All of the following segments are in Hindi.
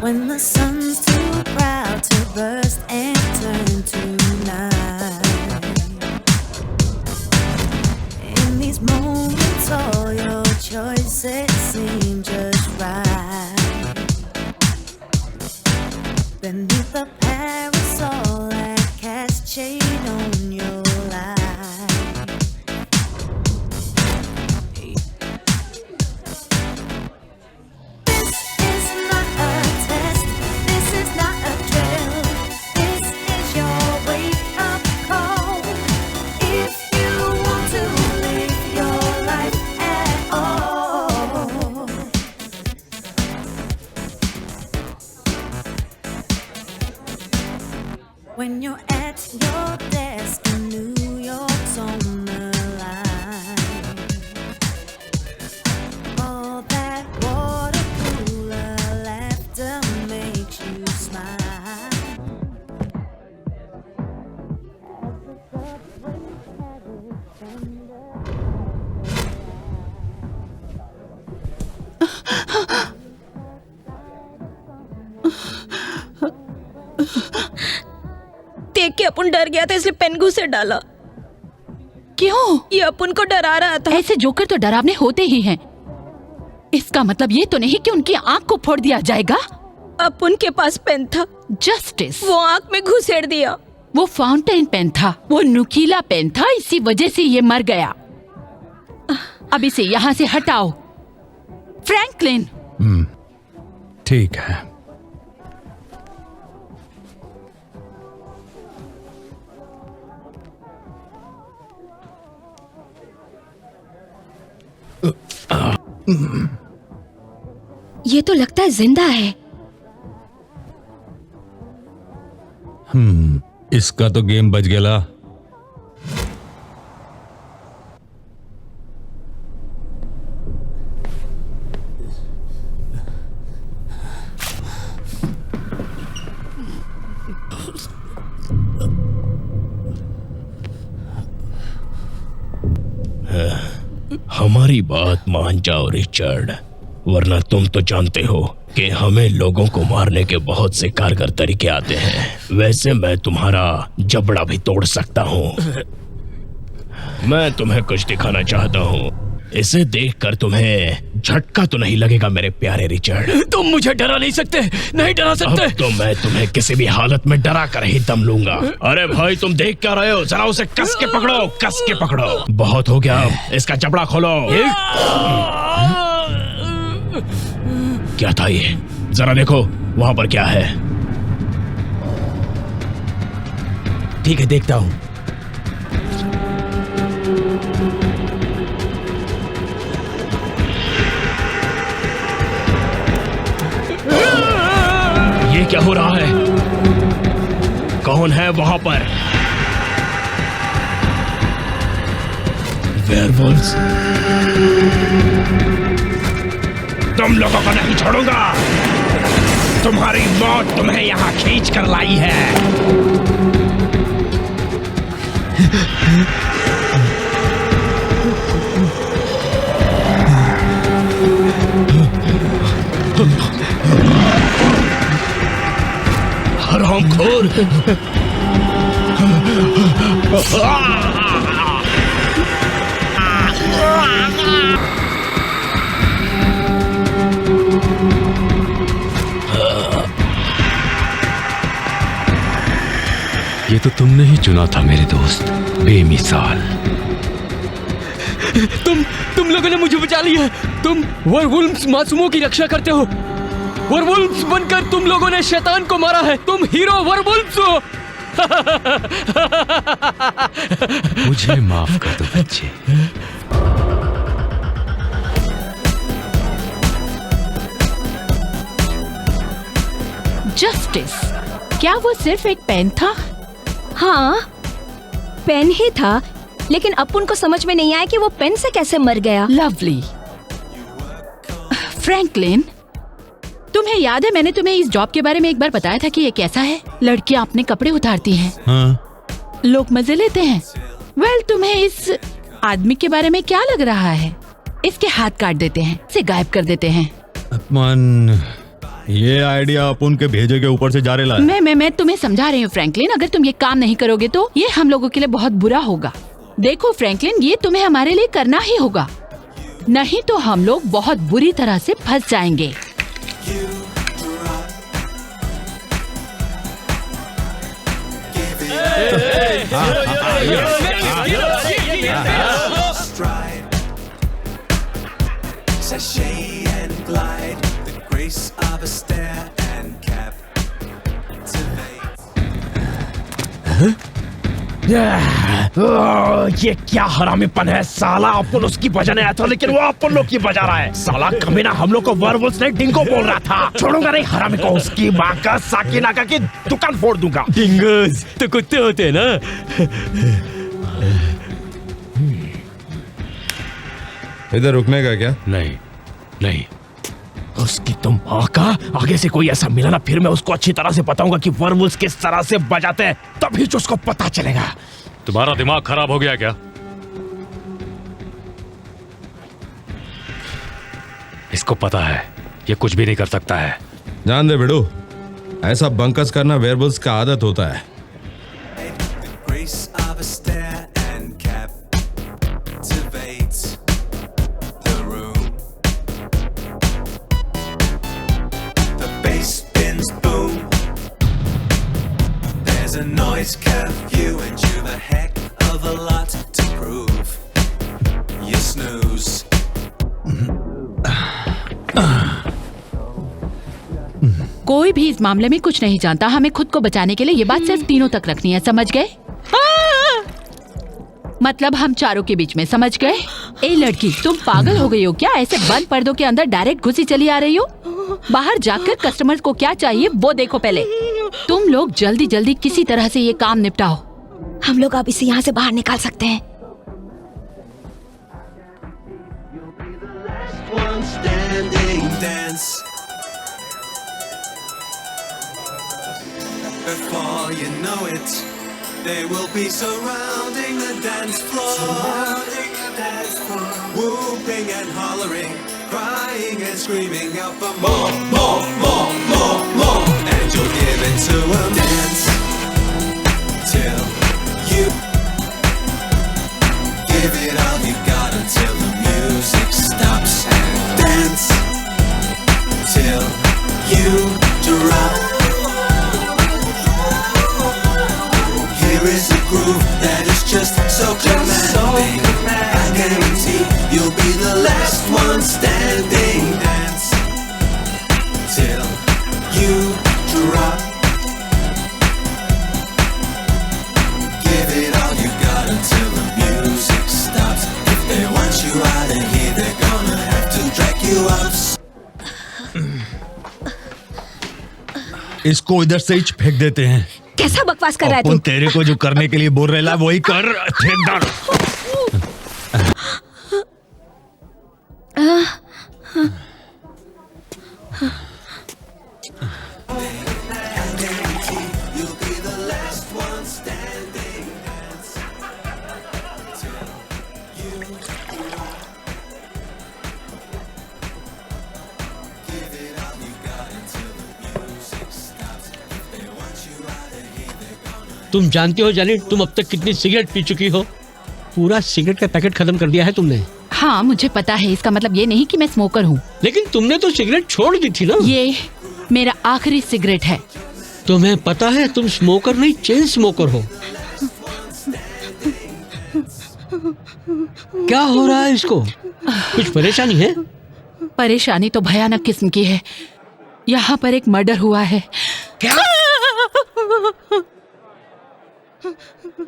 When the sun's too proud to burst and turn to night. In these moments all your choices seem just right. Beneath the parasol that casts shade on your life. This is not a test, this is not a drill, this is your wake-up call. If you want to live your life at all. When you're at your desk in New York's on the line, all that water cooler laughter makes you smile. As the subway carries tender. देख के अपन डर गया था इसलिए पेन घुसे डाला। क्यों? ये अपन को डरा रहा था। ऐसे जोकर तो डरावने होते ही हैं। इसका मतलब ये तो नहीं कि उनकी आंख को फोड़ दिया जाएगा। अपन के पास पेन था, जस्टिस। वो आंख में घुसेड़ दिया। वो फाउंटेन पेन था, वो नुकीला पेन था, इसी वजह से ये मर गया। अब इसे यहाँ से हटाओ। फ्रैंकलिन। ठीक है। ये तो लगता है जिंदा है। इसका तो गेम बच गया। हमारी बात मान जाओ रिचर्ड, वरना तुम तो जानते हो कि हमें लोगों को मारने के बहुत से कारगर तरीके आते हैं। वैसे मैं तुम्हारा जबड़ा भी तोड़ सकता हूँ। मैं तुम्हें कुछ दिखाना चाहता हूँ। इसे देखकर तुम्हें झटका तो नहीं लगेगा मेरे प्यारे रिचर्ड। तुम मुझे डरा नहीं सकते, नहीं डरा सकते। अब तो मैं तुम्हें किसी भी हालत में डरा कर ही दम लूंगा। अरे भाई तुम देख क्या रहे हो? जरा उसे कस के पकड़ो, कस के पकड़ो। बहुत हो गया, इसका जबड़ा खोलो। क्या था ये? जरा देखो वहां पर क्या है। ठीक है, देखता हूँ। ये क्या हो रहा है? कौन है वहां पर? वेयरवुल्व्स। तुम लोगों को नहीं छोड़ूंगा। तुम्हारी मौत तुम्हें यहाँ खींच कर लाई है। हरामखोर। ये तो तुमने ही चुना था मेरे दोस्त, बेमिसाल। तुम लोगों ने मुझे बचा लिया। तुम वेयरवुल्व्स मासूमों की रक्षा करते हो। वेयरवुल्व्स बनकर तुम लोगों ने शैतान को मारा है। तुम हीरो वेयरवुल्व्स हो। मुझे माफ कर दो बच्चे। जस्टिस, क्या वो सिर्फ एक पेन था? हाँ, पेन ही था, लेकिन अपन को समझ में नहीं आया कि वो पेन से कैसे मर गया। लवली। फ्रैंकलिन, तुम्हें याद है मैंने तुम्हें इस जॉब के बारे में एक बार बताया था कि ये कैसा है? लड़कियां अपने कपड़े उतारती हैं। हाँ। लोग मजे लेते हैं। वेल, तुम्हें इस आदमी के बारे में क्या लग रहा है? इसके हाथ काट देते हैं, इसे गायब कर देते हैं। अपमान ये आइडिया अपन के भेजे के ऊपर से जा रहा है। मैं तुम्हें समझा रही हूँ फ्रैंकलिन, अगर तुम ये काम नहीं करोगे तो ये हम लोगों के लिए बहुत बुरा होगा। देखो फ्रैंकलिन, ये तुम्हें हमारे लिए करना ही होगा, नहीं तो हम लोग बहुत बुरी तरह से फंस जाएंगे। Sashay and glide, the grace of a stare and ये क्या हरामीपन है साला। अपन उसकी बजाने आया था लेकिन वो अपन लोग की बजा रहा है। साला कमीना हम लोग को वर्वुल्फ ने डिंगो बोल रहा था। छोड़ूंगा नहीं हरामी को, उसकी माँ का साकिनाका की दुकान फोड़ दूंगा। डिंगोज तो कुत्ते होते हैं ना। इधर रुकने का क्या? नहीं नहीं, उसकी तुम माँ का आगे से कोई ऐसा मिला ना, फिर मैं उसको अच्छी तरह से बताऊंगा कि वर्वुल्फ किस तरह से बजाते हैं, तभी तो उसको पता चलेगा। तुम्हारा दिमाग खराब हो गया क्या? इसको पता है ये कुछ भी नहीं कर सकता है। जान दे बेडू, ऐसा बंकस करना वेयरवुल्व्स का आदत होता है। grace of a stare and captivates the room. The bass spins boom. There's a noise curfew and you've a heck of a lot to prove. You snooze. कोई भी इस मामले में कुछ नहीं जानता। हमें खुद को बचाने के लिए ये बात सिर्फ तीनों तक रखनी है, समझ गए? मतलब हम चारों के बीच में, समझ गए? ए लड़की, तुम पागल हो गई हो क्या? ऐसे बंद पर्दों के अंदर डायरेक्ट घुसी चली आ रही हो? बाहर जाकर कस्टमर्स को क्या चाहिए वो देखो पहले। तुम लोग जल्दी जल्दी किसी तरह से ये काम निपटाओ। हम लोग अब इसे यहाँ से बाहर निकाल सकते हैं। One standing dance. Before you know it, they will be surrounding the dance floor. Whooping and hollering, crying and screaming out for more, more, more, more, more. And you'll give into a dance till you give it all you got until the music stops. And dance till you drop. Here is a groove that is just so commanding. I guarantee you'll be the last one standing. Dance till you drop. Give it all you got until the music stops. If they want you out of here, they're gonna have to drag you out. इसको इधर से ही फेंक देते हैं। कैसा बकवास कर रहा है अपन तू? तेरे को जो करने के लिए बोल रहे ला वही कर। ठेकेदार You'll be the last one standing. Dance till you drop. Give it all you got until the music stops. If they want you out of here, they're gonna. तुम जानते हो जानी, तुम अब तक कितनी सिगरेट पी चुकी हो? पूरा सिगरेट का पैकेट खत्म कर दिया है तुमने। हाँ मुझे पता है, इसका मतलब ये नहीं कि मैं स्मोकर हूँ। लेकिन तुमने तो सिगरेट छोड़ दी थी ना। ये मेरा आखिरी सिगरेट है। तुम्हें पता है तुम स्मोकर नहीं, चेन स्मोकर हो। क्या हो रहा है इसको? कुछ परेशानी है? परेशानी तो भयानक किस्म की है। यहाँ पर एक मर्डर हुआ है। क्या?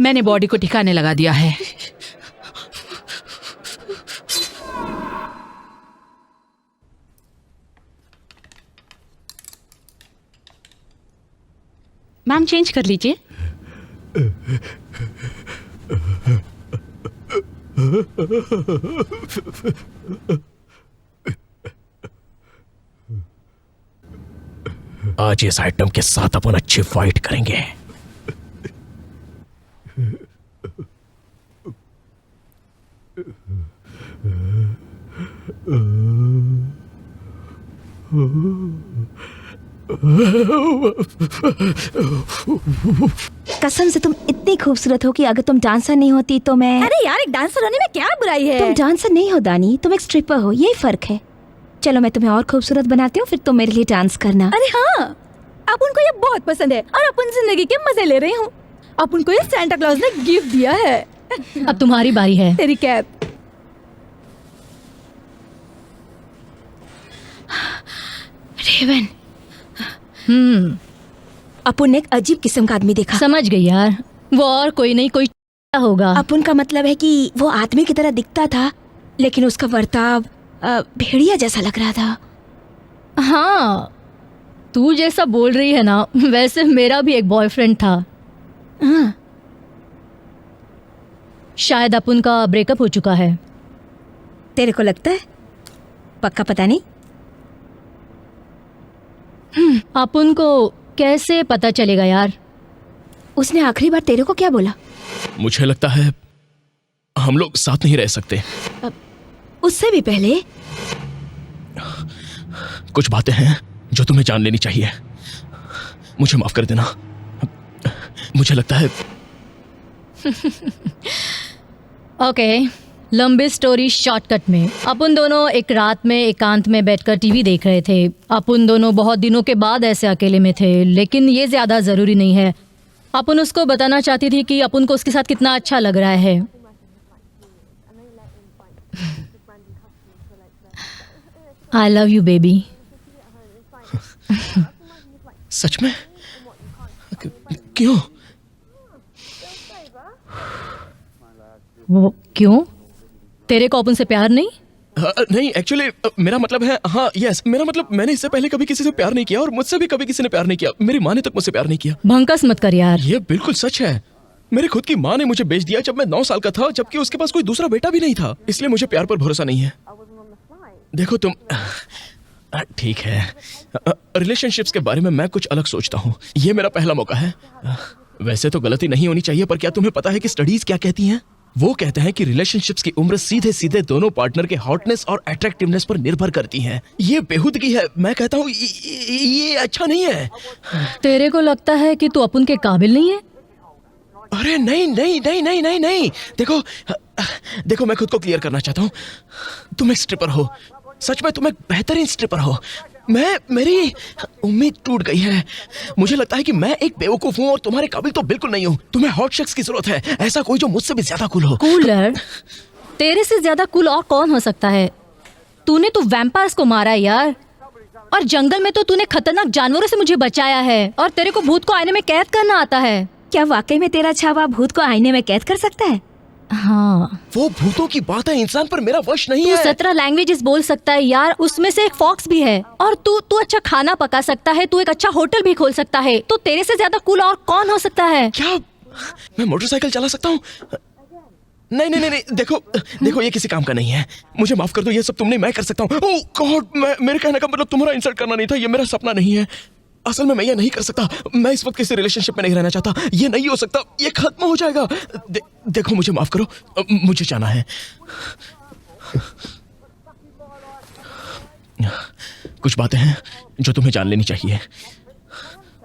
मैंने बॉडी को ठिकाने लगा दिया है। मैम चेंज कर लीजिए। आज इस आइटम के साथ अपन अच्छी फाइट करेंगे। कसम से तुम इतनी खूबसूरत हो कि अगर तुम डांसर नहीं होती तो मैं। अरे यार, एक डांसर होने में क्या बुराई है? तुम डांसर नहीं हो दानी, तुम एक स्ट्रिपर हो, यही फर्क है। चलो मैं तुम्हें और खूबसूरत बनाती हूँ, फिर तुम मेरे लिए डांस करना। अरे हाँ, अपन को ये बहुत पसंद है और अपन जिंदगी के मजे ले रहे हूँ। अपन को ये सांता क्लॉज ने गिफ्ट दिया है। अब तुम्हारी बारी है। तेरी कैप। रेवन, अपुन ने एक अजीब किस्म का आदमी देखा। समझ गई यार, वो और कोई नहीं कोई होगा। अपुन का मतलब है कि वो आदमी की तरह दिखता था, लेकिन उसका बर्ताव भेड़िया जैसा लग रहा था। हाँ, तू जैसा बोल रही है ना, वैसे मेरा भी एक बॉयफ्रेंड था। हाँ। शायद अपुन का ब्रेकअप हो चुका है। तेरे को लगता है? पक्का पता नहीं। अपुन को कैसे पता चलेगा यार? उसने आखिरी बार तेरे को क्या बोला? मुझे लगता है हम लोग साथ नहीं रह सकते। उससे भी पहले कुछ बातें हैं जो तुम्हें जान लेनी चाहिए। मुझे माफ कर देना। मुझे लगता है ओके, लंबी स्टोरी शॉर्टकट में, अपन दोनों एक रात में एकांत में बैठकर टीवी देख रहे थे। अपन दोनों बहुत दिनों के बाद ऐसे अकेले में थे, लेकिन ये ज्यादा जरूरी नहीं है। अपन उसको बताना चाहती थी कि अपन को उसके साथ कितना अच्छा लग रहा है। I love you baby. सच में? क्यों? वो क्यों? तेरे को अपन से प्यार नहीं? नहीं, एक्चुअली मेरा मतलब है, हाँ यस, मेरा मतलब मैंने इससे पहले कभी किसी से प्यार नहीं किया और मुझसे भी कभी किसी ने प्यार नहीं किया। मेरी माँ ने तक मुझसे प्यार नहीं किया। भंकस मत कर यार। ये बिल्कुल सच है। मेरी खुद की माँ ने मुझे बेच दिया जब मैं 9 साल का था, जबकि उसके पास कोई दूसरा बेटा भी नहीं था। इसलिए मुझे प्यार पर भरोसा नहीं है। देखो तुम, ठीक है, रिलेशनशिप्स के बारे में मैं कुछ अलग सोचता हूँ। ये मेरा पहला मौका है। वैसे तो गलती नहीं होनी चाहिए, पर क्या तुम्हें पता है कि स्टडीज क्या कहती हैं? वो कहते हैं कि रिलेशनशिप्स की उम्र सीधे सीधे दोनों पार्टनर के हॉटनेस और अट्रैक्टिवनेस पर निर्भर करती है। ये बेहूदगी है। मैं कहता हूँ ये अच्छा नहीं है। तेरे को लगता है कि तू अपन के काबिल नहीं है? अरे नहीं नहीं नहीं नहीं नहीं नहीं, देखो मैं खुद को क्लियर करना चाहता हूँ। तुम एक स्ट्रिपर हो, सच में तुम एक बेहतरीन स्ट्रिपर हो। मेरी उम्मीद टूट गई है। मुझे लगता है कि मैं एक बेवकूफ हूँ और तुम्हारे काबिल तो बिल्कुल नहीं हूँ। तुम्हें हॉट शख्स की जरूरत है, ऐसा कोई जो मुझसे भी ज्यादा कूल हो। कूलर? तेरे से ज्यादा कूल और कौन हो सकता है? तूने तो वैम्पायर्स को मारा है यार, और जंगल में तो तूने खतरनाक जानवरों से मुझे बचाया है, और तेरे को भूत को आईने में कैद करना आता है। क्या वाकई में तेरा छावा भूत को आईने में कैद कर सकता है? हाँ, वो भूतों की बात है, इंसान पर मेरा वश नहीं तू है। 17 लैंग्वेजेस बोल सकता है यार, उसमें से एक फॉक्स भी है। और तू अच्छा खाना पका सकता है, तू एक अच्छा होटल भी खोल सकता है। तो तेरे से ज्यादा कूल और कौन हो सकता है? क्या मैं मोटरसाइकिल चला सकता हूँ? नहीं नहीं नहीं, देखो ये किसी काम का नहीं है। मुझे माफ कर दो, ये सब तुम नहीं, मैं कर सकता हूँ। ओह गॉड, मेरे कहने का मतलब तुम्हारा इंसल्ट करना नहीं था। ये मेरा सपना नहीं है। असल में मैं ये नहीं कर सकता। मैं इस वक्त किसी रिलेशनशिप में नहीं रहना चाहता। ये नहीं हो सकता, ये खत्म हो जाएगा। देखो मुझे माफ करो, मुझे जाना है। कुछ बातें हैं जो तुम्हें जान लेनी चाहिए।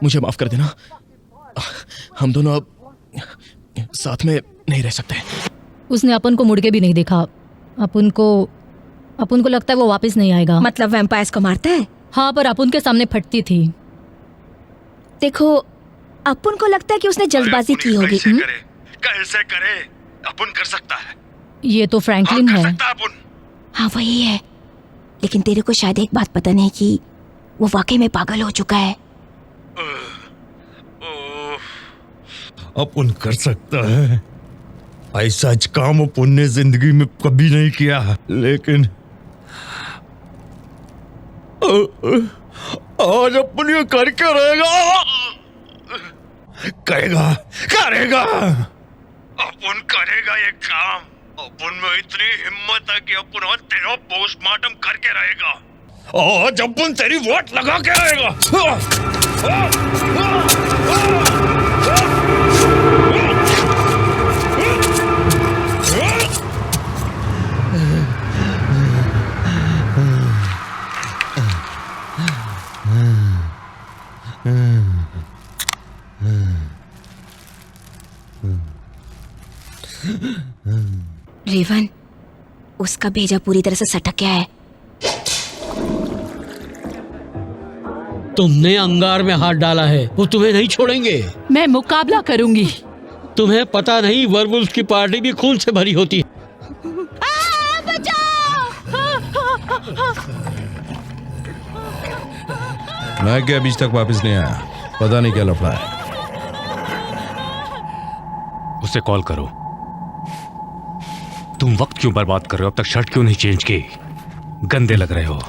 मुझे माफ कर देना। हम दोनों अब साथ में नहीं रह सकते। उसने अपन को मुड़ के भी नहीं देखा। अपन को लगता है वो वापस नहीं आएगा। मतलब वैम्पायर्स को मारता है? हाँ, पर अपन के सामने फटती थी। देखो, अपन को लगता है कि उसने जल्दबाजी की होगी। कैसे करे? अपन कर सकता है। ये तो फ्रैंकलिन है। हाँ वही है, लेकिन तेरे को शायद एक बात पता नहीं कि वो वाकई में पागल हो चुका है। अपन कर सकता है। ऐसा काम अपन ने जिंदगी में कभी नहीं किया, लेकिन आज अपन ये करके रहेगा। करेगा अपन करेगा ये काम। अपन में इतनी हिम्मत है कि अपन आज तेरा पोस्टमार्टम करके रहेगा। आज अपन तेरी वोट लगा के रहेगा। रेवन, उसका भेजा पूरी तरह से सटक गया है। तुमने अंगार में हाथ डाला है, वो तुम्हें नहीं छोड़ेंगे। मैं मुकाबला करूंगी। तुम्हें पता नहीं वर्वुल्फ की पार्टी भी खून से भरी होती है। मैग अभी तक वापस नहीं आया, पता नहीं क्या लफड़ा है। उसे कॉल करो। तुम वक्त क्यों बर्बाद कर रहे हो? अब तक शर्ट क्यों नहीं चेंज की? गंदे लग रहे हो।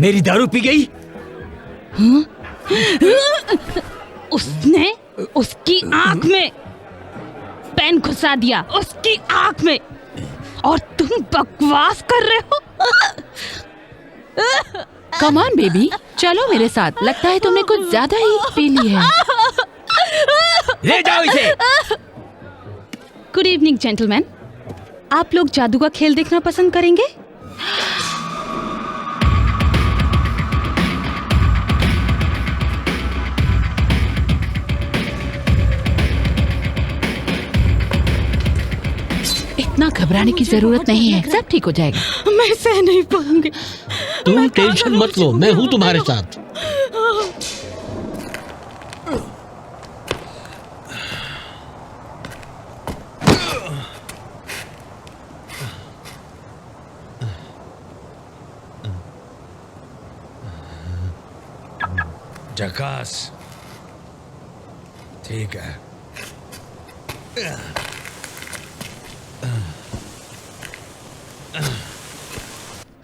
मेरी दारू पी गई। उसने उसकी आंख में पेन घुसा दिया, उसकी आंख में, और तुम बकवास कर रहे हो। कम ऑन बेबी, चलो मेरे साथ। लगता है तुमने कुछ ज्यादा ही पी ली है। ले जाओ इसे। गुड इवनिंग जेंटलमैन, आप लोग जादू का खेल देखना पसंद करेंगे? इतना घबराने की जरूरत नहीं है, सब ठीक हो जाएगा। मैं सह नहीं पाऊंगी। तुम टेंशन मत लो, मैं हूं तुम्हारे साथ। जकास, ठीक है।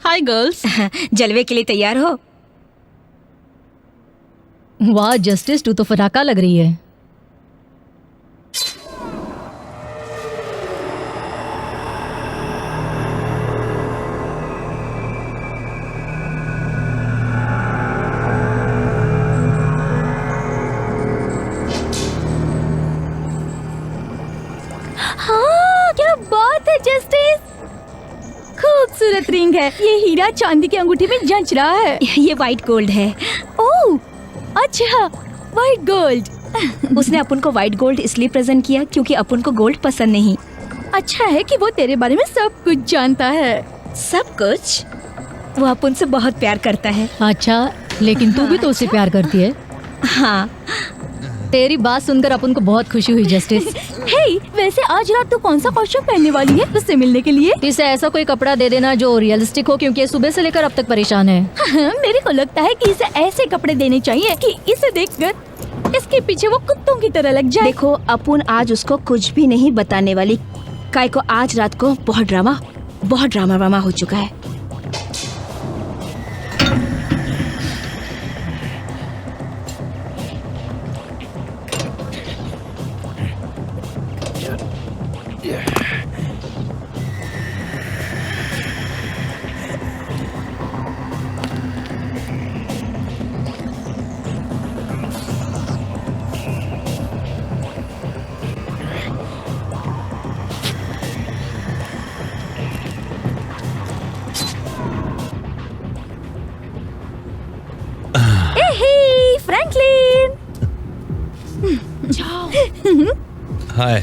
Hi girls. जलवे के लिए तैयार हो? वाह जस्टिस, तू तो फटाका लग रही है। हाँ, क्या बात है जस्टिस, खूबसूरत रिंग है। ये हीरा चांदी की अंगूठी में जंच रहा है। ये वाइट गोल्ड है। ओह अच्छा, वाइट गोल्ड। उसने अपन को वाइट गोल्ड इसलिए प्रेजेंट किया क्योंकि अपन को गोल्ड पसंद नहीं। अच्छा है कि वो तेरे बारे में सब कुछ जानता है। सब कुछ? वो अपन से बहुत प्यार करता है। अच्छा, लेकिन तू भी तो उसे प्यार करती है। हाँ। तेरी बात सुनकर अपन को बहुत खुशी हुई जस्टिस। हे, वैसे आज रात तू कौन सा कॉस्ट्यूम पहनने वाली है उससे मिलने के लिए? इसे ऐसा कोई कपड़ा दे देना जो रियलिस्टिक हो, क्योंकि सुबह से लेकर अब तक परेशान है। मेरे को लगता है कि इसे ऐसे कपड़े देने चाहिए कि इसे देखकर इसके पीछे वो कुत्तों की तरह लग जाए। देखो, अपन आज उसको कुछ भी नहीं बताने वाली। काय को आज रात को बहुत ड्रामा हो चुका है। फ्रैंकलिन, हाय।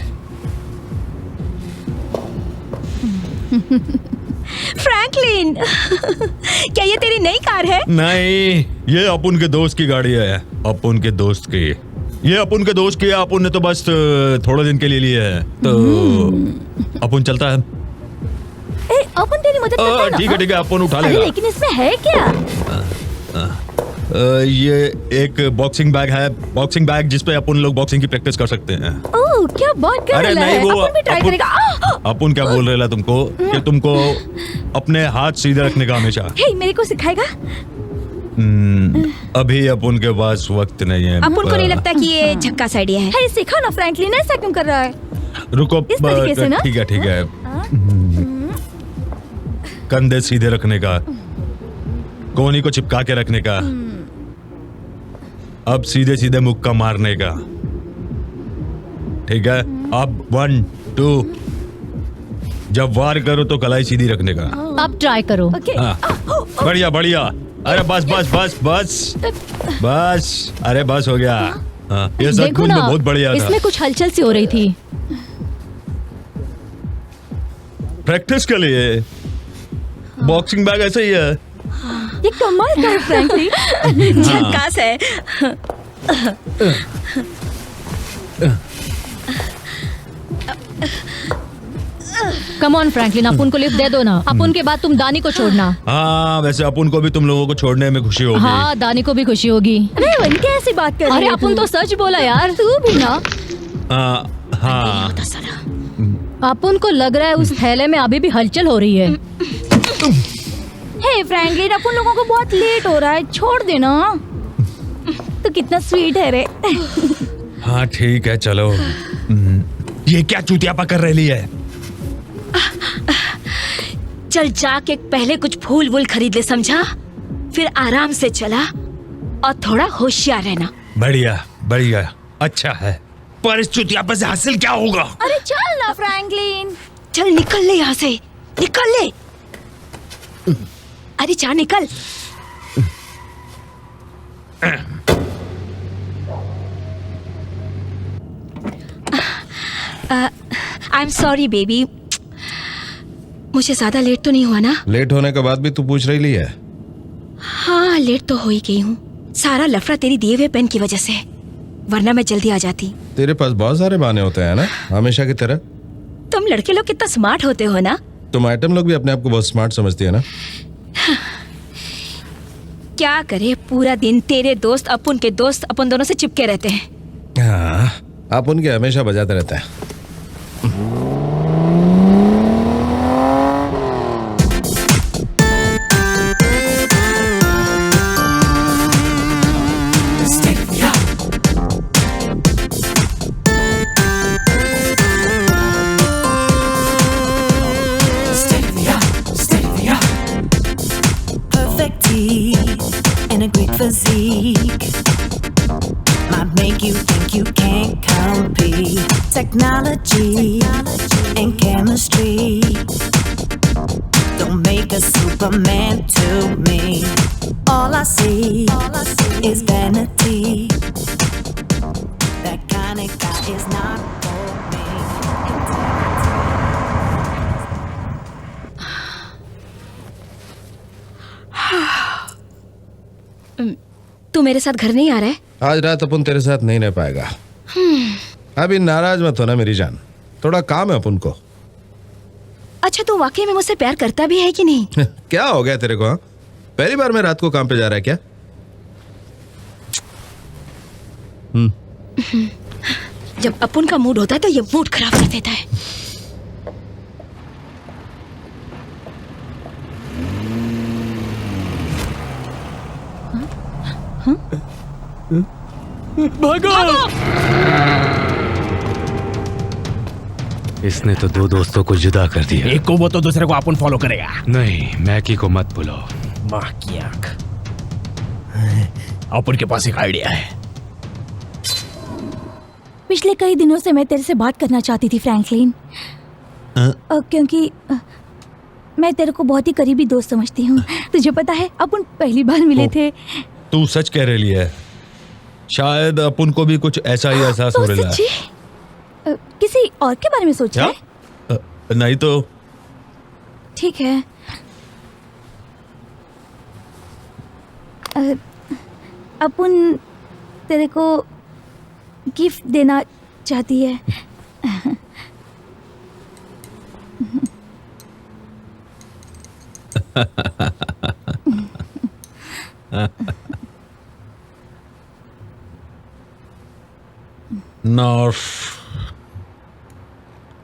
फ्रैंकलिन, क्या ये तेरी नई कार है? नहीं, ये अपुन के दोस्त की गाड़ी है। अपुन के दोस्त की। ये अपुन के दोस्त की है। अपुन ने तो बस थोड़े दिन के लिए ली है, तो अपुन चलता है। अपन तेरी मदद करता है ना? ठीक है, अपुन उठा अरे लेगा। लेकिन इसमें है क्या? ये एक बॉक्सिंग बैग है, बॉक्सिंग बैग जिसपे अपन लोग बॉक्सिंग की प्रैक्टिस कर सकते हैं। ओह, क्या बात कर अरे रहा नहीं, है? वो अपन भी ट्राई करेगा। अपन क्या बोल रहे तुमको कि तुमको अपने हाथ सीधे रखने का हमेशा। हे, मेरे को सिखाएगा? अभी अपन के पास वक्त नहीं है। अपन को नहीं लगता कि ये झक्कास आइडिया है। हे, सिखा ना फ्रैंकलिन, ऐसा क्यों कर रहा है? रुको, इस तरीके से ना? ठीक है। कंधे सीधे रखने का, कोहनी को चिपका के रखने का, अब सीधे सीधे मुक्का मारने का। ठीक है, अब 1 2 जब वार करो तो कलाई सीधी रखने का। अब ट्राई करो। हाँ, बढ़िया बढ़िया। अरे बस बस बस बस बस, अरे बस हो गया। हाँ, ये देखो सचमुच ना, में बहुत बढ़िया था। इसमें कुछ हलचल सी हो रही थी। प्रैक्टिस के लिए बॉक्सिंग बैग ऐसा ही है। ये कमाल का है फ्रैंकलिन। झकास है। कम ऑन फ्रैंकलिन, अपन को लिफ्ट दे दो ना। अपन के बाद तुम दानी को छोड़ना। हाँ, वैसे अपन को भी तुम लोगों को छोड़ने में खुशी होगी। हाँ, दानी को भी खुशी होगी। अरे कैसी बात कर अरे अपन तो सच बोला यार। तू भी ना। हाँ, अपन को लग रहा है उस थैले में अभी भी हलचल हो रही है। हे फ्रैंकलिन, अपन लोगों को बहुत लेट हो रहा है, छोड़ देना। तो कितना स्वीट है रे। हाँ ठीक है, चलो। ये क्या चूतियापा कर रही है? चल जाके पहले कुछ फूल वूल खरीद ले, समझा? फिर आराम से चला और थोड़ा होशियार रहना। बढ़िया बढ़िया, अच्छा है। पर इस चूतियापे से हासिल क्या होगा? अरे चल ना फ्रैंकलिन, चल निकल ले यहाँ से, निकल ले। अरे जा निकल। आई एम सॉरी बेबी, मुझे ज्यादा लेट तो नहीं हुआ ना? लेट होने के बाद भी तू पूछ रही है? हाँ, लेट तो हो ही गई हूँ। सारा लफड़ा तेरी दिए हुए पेन की वजह से, वरना मैं जल्दी आ जाती। तेरे पास बहुत सारे बहाने होते हैं ना, हमेशा की तरह। तुम लड़के लोग कितना स्मार्ट होते हो ना। तुम आइटम लोग भी अपने आप को बहुत स्मार्ट समझती है ना। क्या करे, पूरा दिन तेरे दोस्त अपन के दोस्त अपन दोनों से चिपके रहते हैं। हाँ, आप उनके हमेशा बजाते रहते हैं। Perfect teeth and a great physique might make you think you can't compete. Technology and chemistry don't make a Superman to me. All I see is vanity. That kind of guy is not for me. तू मेरे साथ घर नहीं आ रहा है? आज रात अपन तेरे साथ नहीं रह पाएगा। अभी नाराज मत होना मेरी जान, थोड़ा काम है अपन को। अच्छा, तू वाकई में मुझसे प्यार करता भी है कि नहीं? क्या हो गया तेरे को? हाँ? पहली बार मैं रात को काम पे जा रहा है क्या? जब अपन का मूड होता है तो ये मूड खराब कर देता है। भागो! इसने तो दो दोस्तों को जुदा कर दिया। एक को वो तो दूसरे को अपन फॉलो करेगा। नहीं, मैकी को मत बुलाओ। माँ की आंख। अपन के पास एक आइडिया है। पिछले कई दिनों से मैं तेरे से बात करना चाहती थी फ्रैंकलिन, क्योंकि मैं तेरे को बहुत ही करीबी दोस्त समझती हूँ। तुझे पता है, अपन पहली बार मिले थे। तू सच कह रही है? शायद अपन को भी कुछ ऐसा ही एहसास हो रहा है। किसी और के बारे में सोचा है? नहीं तो ठीक है। अपन तेरे को गिफ्ट देना चाहती है।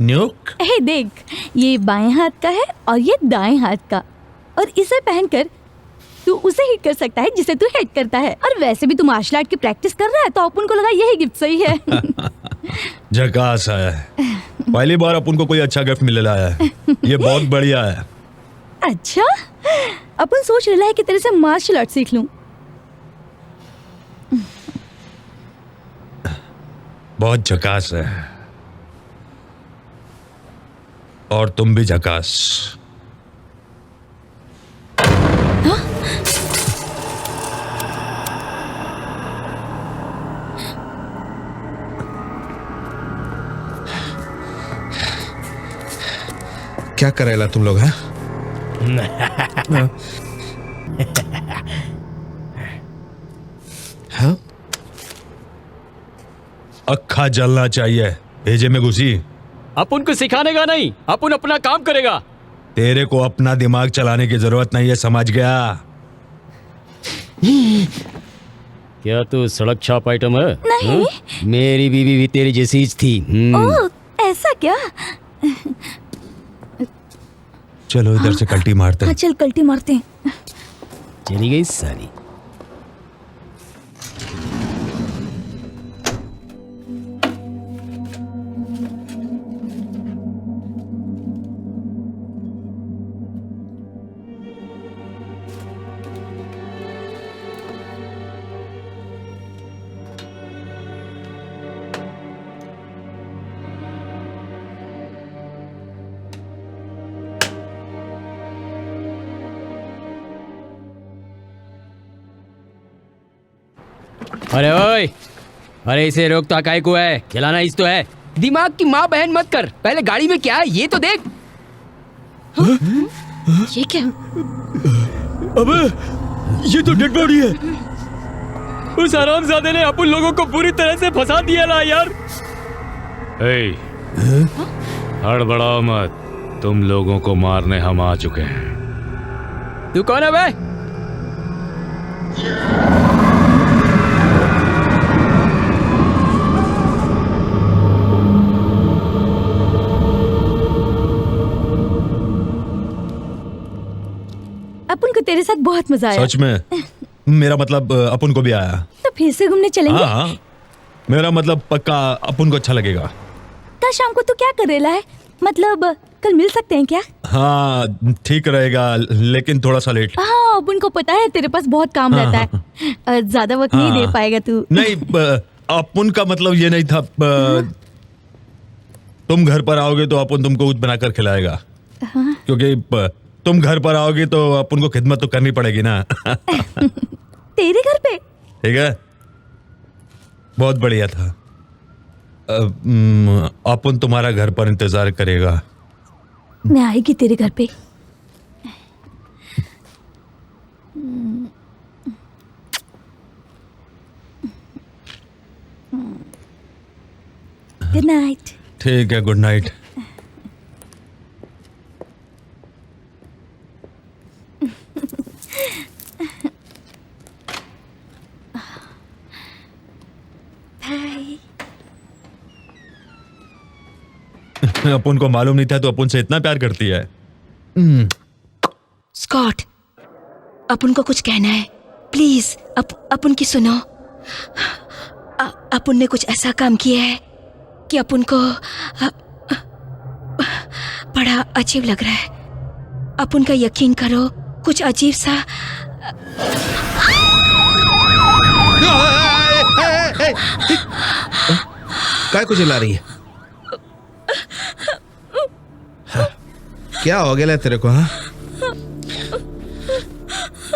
न्यूक? हे देख, ये बाएं हाथ का है और ये दाएं हाथ का, और इसे पहनकर तू उसे हिट कर सकता है जिसे तू हिट करता है। और वैसे भी तू मार्शल आर्ट की प्रैक्टिस कर रहा है, तो अपन को लगा यही गिफ्ट सही है। झकास है। पहली बार अपन को कोई अच्छा गिफ्ट मिला है। ये बहुत बढ़िया है। अच्छा, अपन सोच रहा है कि तेरे से मार्शल आर्ट सीख लूं। बहुत झकास है। और तुम भी झकास। क्या करेला तुम लोग हैं? हाँ? अक्खा जलना चाहिए, भेजे में घुसी। अपन को सिखाने का नहीं, अपन अपना काम करेगा। तेरे को अपना दिमाग चलाने की जरूरत नहीं है, समझ गया? क्या तू सड़क छाप आइटम है? नहीं। मेरी बीवी भी तेरी जैसी थी। ओह, ऐसा क्या? चलो इधर से कल्टी मारते हाँ हैं। चल कल्टी मारते हैं। चली गई सारी। अरे ओए, अरे इसे रोकता काय को है? खिलाना इस तो है। दिमाग की माँ बहन मत कर, पहले गाड़ी में क्या है ये तो देख। ये क्या? अबे ये तो डेड बॉडी है। उस हरामजादे ने अपन लोगों को पूरी तरह से फंसा दिया ना यार। हड़बड़ाओ मत, तुम लोगों को मारने हम आ चुके हैं। तू कौन है बे? अपन को तेरे साथ बहुत मजा आया। सच में? मेरा मतलब अपन को भी आया। तो फिर से घूमने चलेंगे? हाँ, मेरा मतलब पक्का अपन को अच्छा लगेगा। कल शाम को तू क्या कर रहा है? मतलब कल मिल सकते हैं क्या? हाँ ठीक रहेगा, लेकिन थोड़ा सा लेट। हाँ, अपन को पता है तेरे पास बहुत काम रहता है, ज्यादा वक्त नहीं दे पाएगा तू। नहीं, अपन का मतलब ये नहीं था। तुम घर पर आओगे तो अपन तुमको कुछ बनाकर खिलाएगा। क्योंकि तुम घर पर आओगे तो अपन को खिदमत तो करनी पड़ेगी ना। तेरे घर पे? ठीक है, बहुत बढ़िया था। अपन तुम्हारा घर पर इंतजार करेगा। मैं आएगी तेरे घर पे। Good night. ठीक है, गुड नाइट। अपन को मालूम नहीं था तो अपन से इतना प्यार करती है। स्कॉट, अपन को कुछ कहना है, प्लीज अपन की सुनो। अपन ने कुछ ऐसा काम किया है कि अपन को बड़ा अजीब लग रहा है। अपन का यकीन करो, कुछ अजीब सा। काय को चिल्ला रही है? हाँ, क्या हो गया तेरे को? हाँ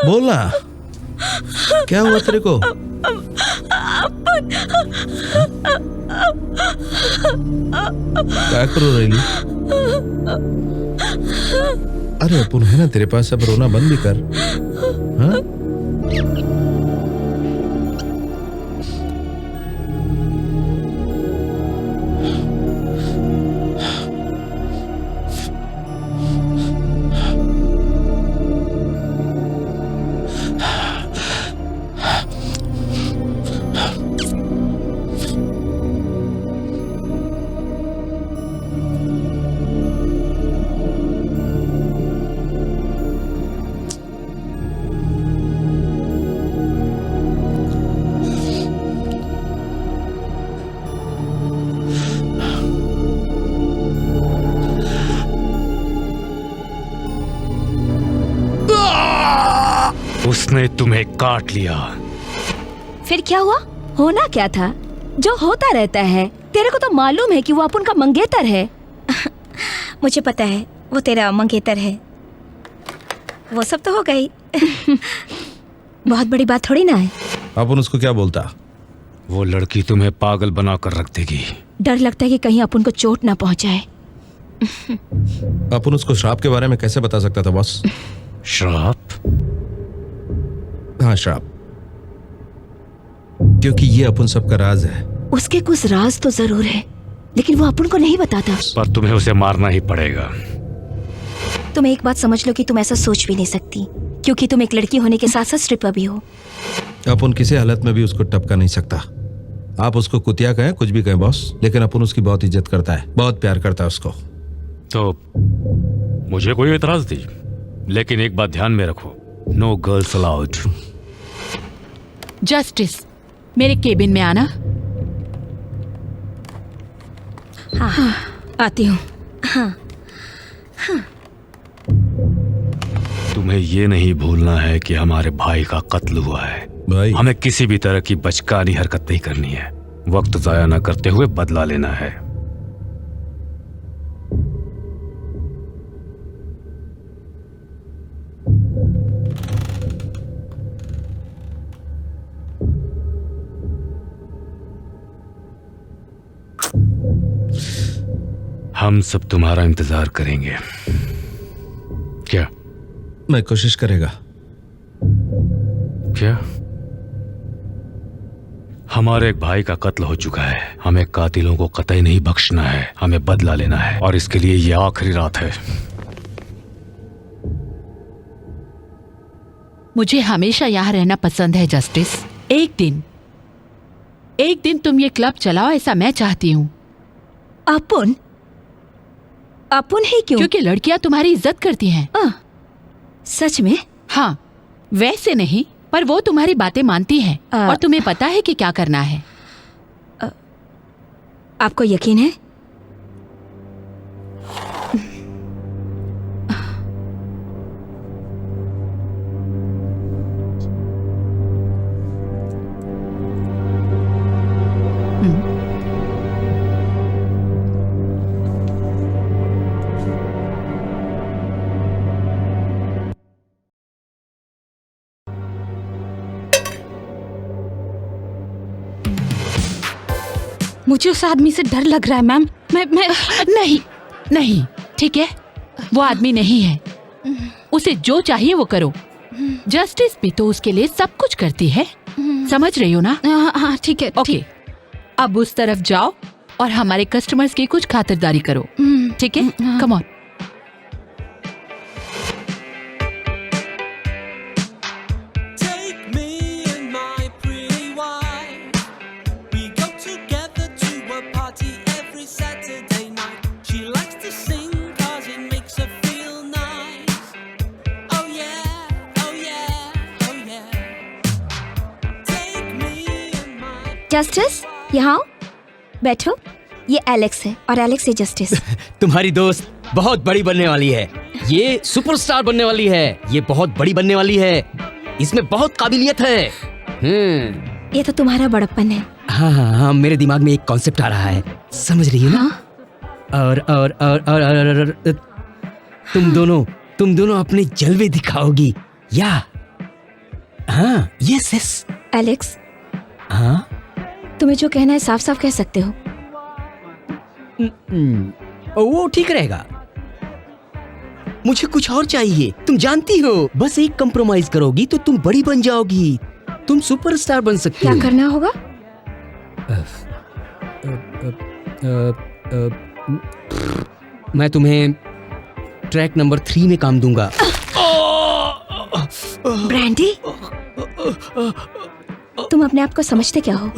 बोलना, क्या हुआ तेरे को? क्या करो रही? अरे अपन है ना तेरे पास, अब रोना बंद भी कर। हाँ उसने तुम्हें काट लिया। फिर क्या हुआ? होना क्या था? जो होता रहता है। तेरे को तो मालूम है कि वो अपन का मंगेतर है। मुझे पता है वो तेरा मंगेतर है, वो सब तो हो गई। बहुत बड़ी बात थोड़ी ना है। अपन उसको क्या बोलता? वो लड़की तुम्हें पागल बना कर रख देगी। डर लगता है कि कहीं अपन को चोट ना पहुंचाए। अपन उसको श्राप के बारे में कैसे बता सकता था बॉस? श्राप? हाँ श्राप, क्योंकि ये अपन सबका राज है। उसके कुछ राज तो जरूर है, लेकिन वो अपन को नहीं बताता। पर तुम्हें उसे मारना ही पड़ेगा। तुम एक बात समझ लो कि तुम ऐसा सोच भी नहीं सकती, क्योंकि तुम एक लड़की होने के साथ साथ स्ट्रिपर भी हो। अपन किसी हालत में भी उसको टपका नहीं सकता। आप उसको कुतिया कहें, कुछ भी कहें बॉस, लेकिन अपन उसकी बहुत इज्जत करता है, बहुत प्यार करता है उसको। तो मुझे कोई एतराज नहीं, लेकिन एक बात ध्यान में रखो, नो गर्ल्स अलाउड। जस्टिस, मेरे केबिन में आना। हाँ, आती हूँ। हाँ। तुम्हें ये नहीं भूलना है कि हमारे भाई का कत्ल हुआ है। भाई, हमें किसी भी तरह की बचकानी हरकत नहीं करनी है। वक्त जाया न करते हुए बदला लेना है। हम सब तुम्हारा इंतजार करेंगे। क्या? मैं कोशिश करेगा। क्या? हमारे एक भाई का कत्ल हो चुका है। हमें कातिलों को कतई नहीं बख्शना है। हमें बदला लेना है, और इसके लिए ये आखिरी रात है। मुझे हमेशा यहाँ रहना पसंद है जस्टिस। एक दिन तुम ये क्लब चलाओ, ऐसा मैं चाहती हूँ। अपन ही क्यों? क्योंकि लड़कियां तुम्हारी इज्जत करती हैं। सच में? हाँ, वैसे नहीं, पर वो तुम्हारी बातें मानती हैं और तुम्हें पता है कि क्या करना है। आपको यकीन है? मुझे उस आदमी से डर लग रहा है मैम। मैं नहीं, ठीक है, वो आदमी नहीं है। उसे जो चाहिए वो करो। जस्टिस भी तो उसके लिए सब कुछ करती है, समझ रही हो ना? हाँ ठीक है। ओके, अब उस तरफ जाओ और हमारे कस्टमर्स की कुछ खातिरदारी करो, ठीक है? Come on. जस्टिस, यहाँ बैठो। ये एलेक्स है और एलेक्स है जस्टिस। तुम्हारी दोस्त बहुत बड़ी बनने वाली है। ये सुपरस्टार बनने वाली है। ये बहुत बड़ी बनने वाली है। इसमें बहुत काबिलियत है। ये तो तुम्हारा बड़प्पन है। हाँ, मेरे दिमाग में एक कॉन्सेप्ट आ रहा है, समझ रही हो ना? और तुम दोनों अपने जलवे दिखाओगी या? हाँ, यस। एलेक्स, हाँ, तुम्हें जो कहना है साफ साफ कह सकते हो। वो ठीक रहेगा। मुझे कुछ और चाहिए, तुम जानती हो। बस एक कंप्रोमाइज करोगी तो तुम बड़ी बन जाओगी। तुम सुपरस्टार बन सकती हो। क्या करना होगा? मैं तुम्हें ट्रैक नंबर 3 में काम दूंगा। ब्रांडी, तुम अपने आप को समझते क्या हो?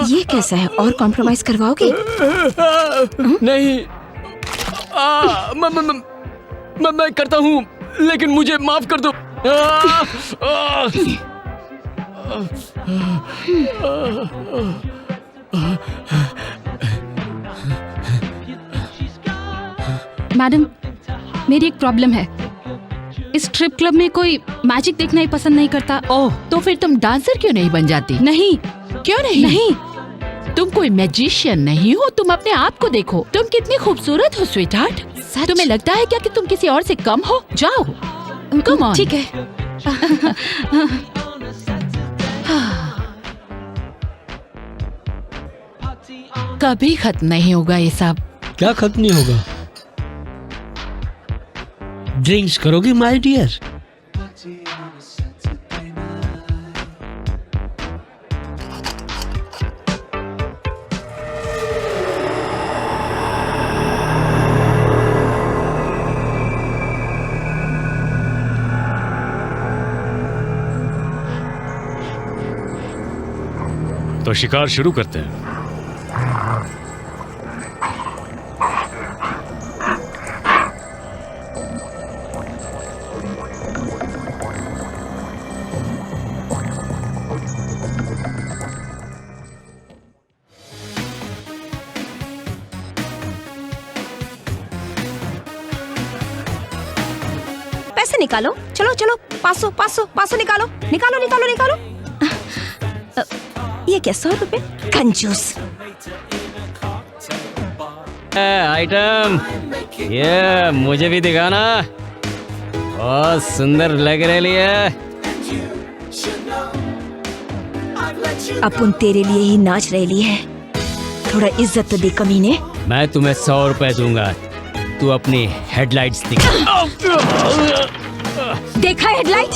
ये कैसा है? और कॉम्प्रोमाइज करवाओगे? नहीं, मैं करता हूँ, लेकिन मुझे माफ कर दो। मैडम, मेरी एक प्रॉब्लम है। इस स्ट्रिप क्लब में कोई मैजिक देखना ही पसंद नहीं करता। ओह, तो फिर तुम डांसर क्यों नहीं बन जाती? नहीं, क्यों नहीं? नहीं। तुम कोई मैजिशियन नहीं हो, तुम अपने आप को देखो। तुम कितनी खूबसूरत हो स्वीटहार्ट। तुम्हें लगता है क्या कि तुम किसी और से कम हो? जाओ, कम ऑन। ठीक है। कभी खत्म नहीं होगा ये सब। क्या खत्म नहीं होगा? ड्रिंक्स करोगी माय डियर? तो शिकार शुरू करते हैं। पैसे निकालो, चलो चलो, 500 500 500 निकालो, निकालो निकालो निकालो। ये क्या, 100 रुपए? कंजूस। आइटम, ये मुझे भी दिखाना। बहुत सुंदर लग रही है। अपन तेरे लिए ही नाच रही है, थोड़ा इज्जत तो दे कमीने। मैं तुम्हें 100 रुपए दूंगा, तू अपनी हेडलाइट्स दिखा। देखा हेडलाइट?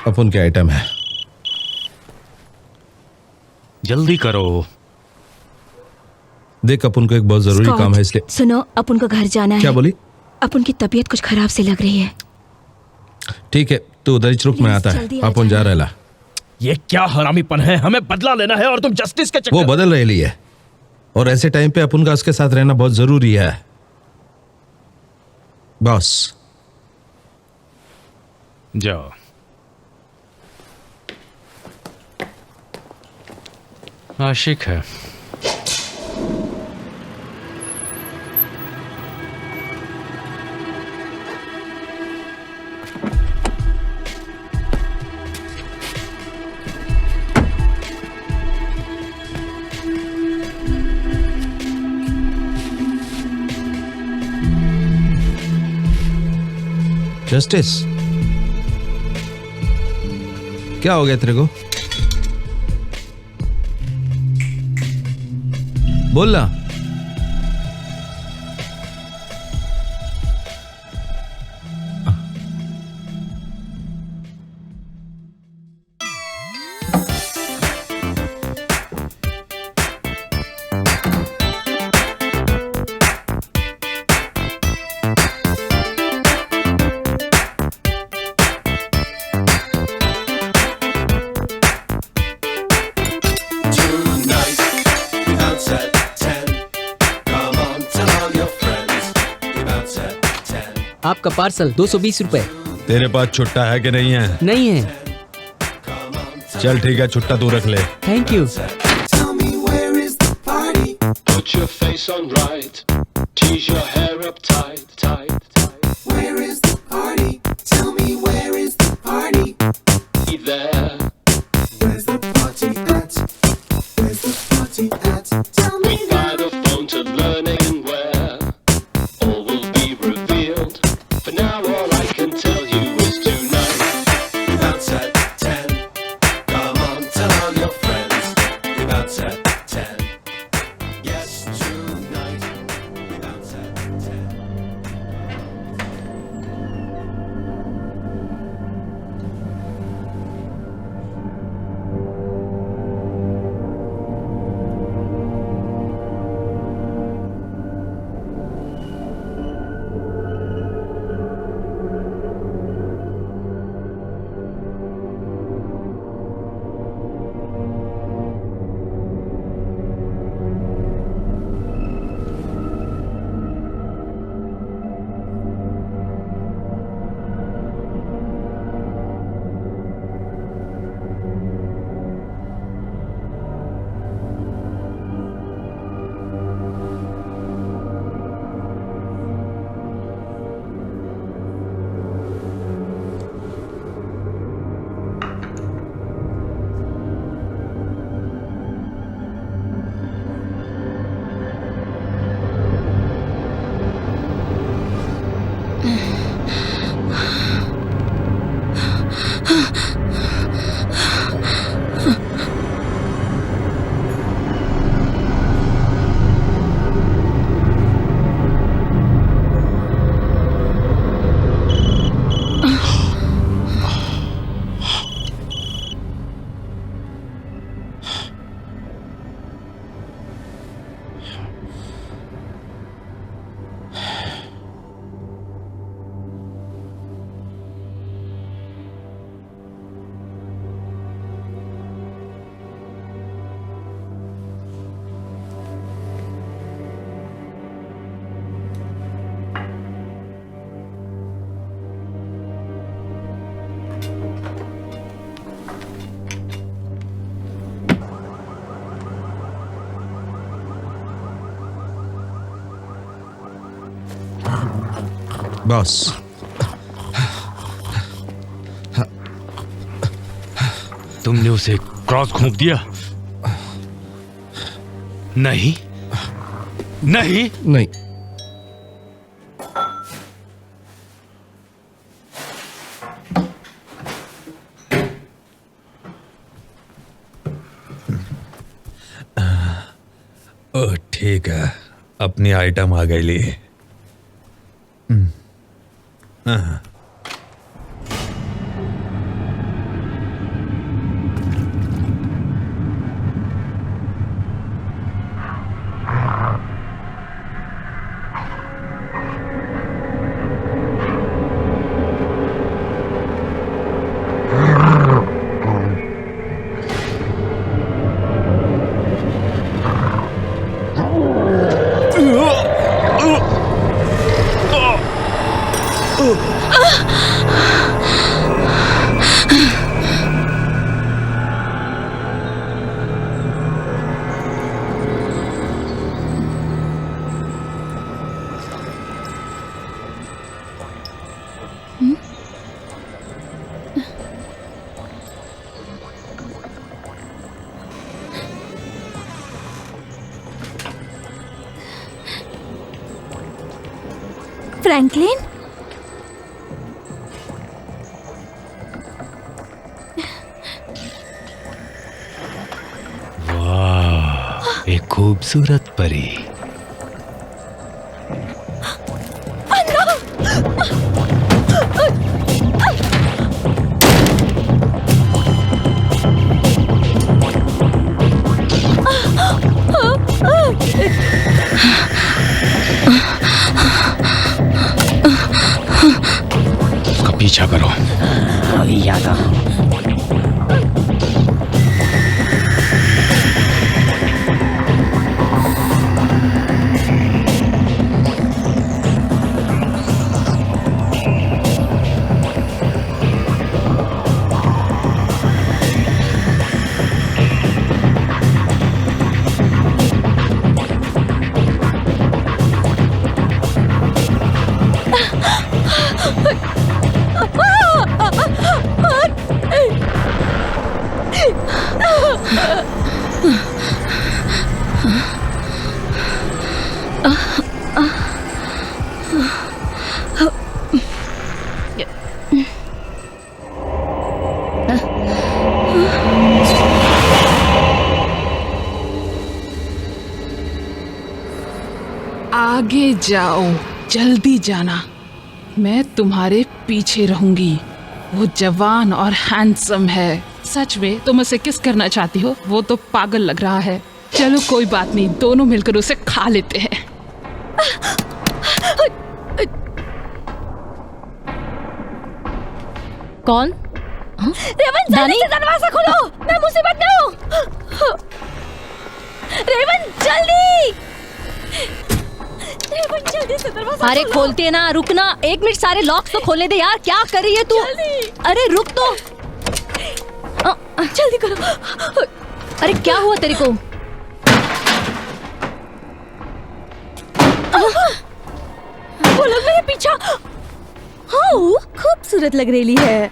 अपन के आइटम है, जल्दी करो। देख अपन को एक बहुत जरूरी स्कॉट, काम है इसलिए। सुनो, अपन को घर जाना है। क्या बोली? अपन की तबीयत कुछ खराब सी लग रही है। ठीक है, तू उधर ही रुक, मैं आता है। जल्दी आ अपन जा रहा। ये क्या हरामीपन है? हमें बदला लेना है और तुम जस्टिस के वो चक्कर। बदल रही है और ऐसे टाइम पे अपन का उसके साथ रहना बहुत जरूरी है बॉस। जाओ। आशिक है। जस्टिस, क्या हो गया तेरे को? बोल ना। आपका पार्सल 220 रुपए। तेरे पास छुट्टा है कि नहीं है? नहीं है। चल ठीक है, छुट्टा तू रख ले। Thank you. Tell me where is the party? Put your face on right. Tease your hair up tight, tight, tight. Where is the party? Tell me where is the party? Be there. Where's the party at? Where's the party at? Tell me By the phone to learning where. All will be revealed. For now, all I can tell you is tonight. We bounce at 10. Come on, tell all your friends. We bounce at 10. Yes, tonight. We bounce at 10. Boss, तुमने उसे क्रॉस घोंप दिया? नहीं नहीं नहीं। ओह ठीक है, अपनी आइटम आ गई ली। फ्रैंकलिन, वाह, एक खूबसूरत परी। उसका पीछा करो। आगे जाओ, जल्दी जाना, मैं तुम्हारे पीछे रहूंगी। वो जवान और हैंडसम है। सच में तुम उसे किस करना चाहती हो? वो तो पागल लग रहा है। चलो कोई बात नहीं, दोनों मिलकर उसे खा लेते हैं। कौन? रेवन, जल्दी से दरवाजा खोलो, मैं मुसीबत में हूँ। रेवन जल्दी, रेवन जल्दी से दरवाजा अरे खोलते है ना, रुकना 1 मिनट, सारे लॉक्स तो खोलने दे यार, क्या कर रही है तू? अरे रुक तो, जल्दी करो। अरे क्या हुआ तेरे को? वो लोग मेरे पीछा। हाँ, खूबसूरत लग रही है।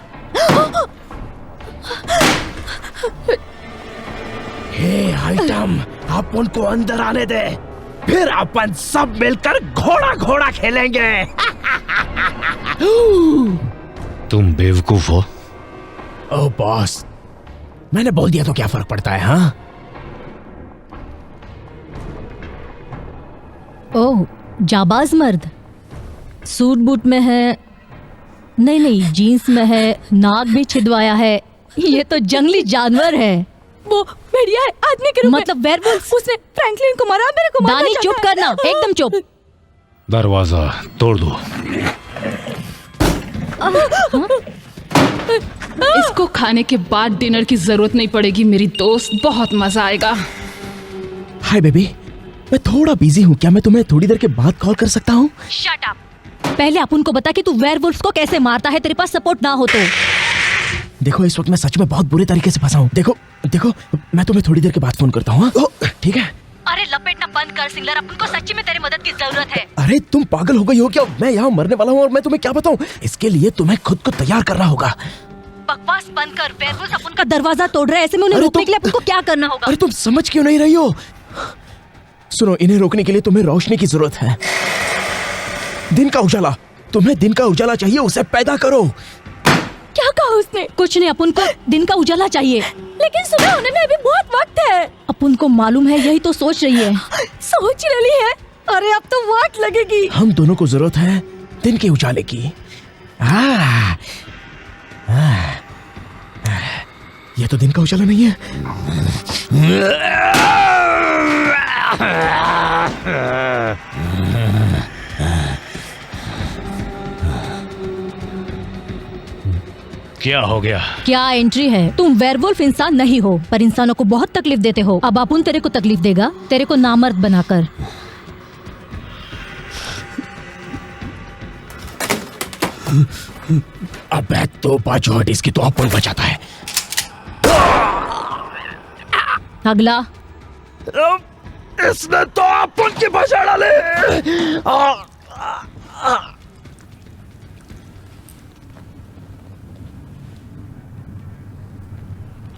हे आइटम, आप उनको अंदर आने दे, फिर अपन सब मिलकर घोड़ा घोड़ा खेलेंगे। तुम बेवकूफ हो। ओ बॉस, मैंने बोल दिया तो क्या फर्क पड़ता है? हाँ, ओह जाबाज मर्द, सूट बूट में है, नहीं जीन्स में है, नाक भी छिदवाया है, ये तो जंगली जानवर है। वो भेड़िया है, आदमी के रूप में। मतलब वेयरवुल्फ। उसने फ्रैंकलिन को मारा, मेरे को मारना दानी चाहता चुप है। करना, एकदम चुप। दरवाजा तोड़ दो। इसको खाने के बाद डिनर की जरूरत नहीं पड़ेगी मेरी दोस्त, बहुत मजा आएगा। हाय बेबी, मैं थोड़ा बिजी हूँ, क्या मैं तुम्हें थोड़ी देर के बाद कॉल कर सकता हूँ? Shut up. पहले अपन को बता कि तू वेयरवुल्फ को कैसे मारता है, तेरे पास सपोर्ट ना हो तो। देखो इस वक्त मैं सच में बहुत बुरे तरीके से फंसा हूँ। देखो मैं तुम्हें थोड़ी देर के बाद फोन करता हूँ। ठीक है? अरे लपेटना बंद कर सिंगलर, अपन को सच्ची में तेरी मदद की जरूरत है। अरे तुम पागल हो गई हो क्या? मैं यहाँ मरने वाला हूँ और मैं तुम्हें क्या बताऊँ? इसके लिए तुम्हें खुद को तैयार करना होगा। बकवास बंद कर, वेयरवुल्फ अपन का दरवाजा तोड़ रहे हैं, ऐसे में उन्हें रोकने के लिए अपन को क्या करना होगा? अरे तुम समझ क्यों नहीं रही हो? सुनो, इन्हें रोकने के लिए तुम्हें रोशनी की जरूरत है, दिन का उजाला। तुम्हें दिन का उजाला चाहिए, उसे पैदा करो। क्या कहा उसने? कुछ नहीं, अपन को दिन का उजाला चाहिए। लेकिन सुबह होने में अभी बहुत वक्त है। अपन को मालूम है, यही तो सोच रही है। सोच रही है? अरे अब तो वक्त लगेगी। हम दोनों को जरूरत है दिन के उजाले की। ये तो दिन का उजाला नहीं है। क्या हो गया? क्या एंट्री है? तुम वेयरवुल्फ इंसान नहीं हो, पर इंसानों को बहुत तकलीफ देते हो। अब अपुन तेरे को तकलीफ देगा, तेरे को नामर्द बनाकर। अबे तो बाजोट, इसकी तो अपुन बचाता है। अगला। इसने तो अपुन की बचा डाले।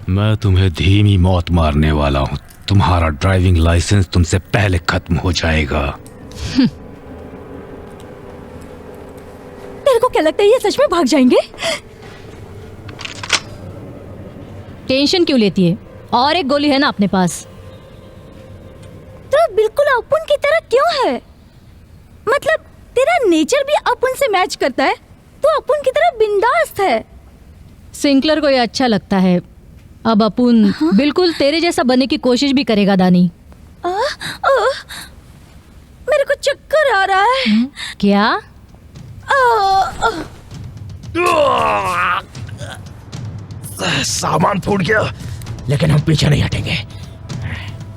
मैं तुम्हें धीमी मौत मारने वाला हूँ। तुम्हारा ड्राइविंग लाइसेंस तुमसे पहले खत्म हो जाएगा। तेरे को क्या लगता है ये सच में भाग जाएंगे? टेंशन क्यों लेती है? और एक गोली है ना अपने पास। तो बिल्कुल अपुन की तरह क्यों है? मतलब तेरा नेचर भी अपुन से मैच करता है, तो अपुन की तरह बिंदास है। सिंकलर को ये अच्छा लगता है। अब अपुन बिल्कुल तेरे जैसा बनने की कोशिश भी करेगा दानी। मेरे को चक्कर आ रहा है। क्या? सामान फूट गया, लेकिन हम पीछे नहीं हटेंगे।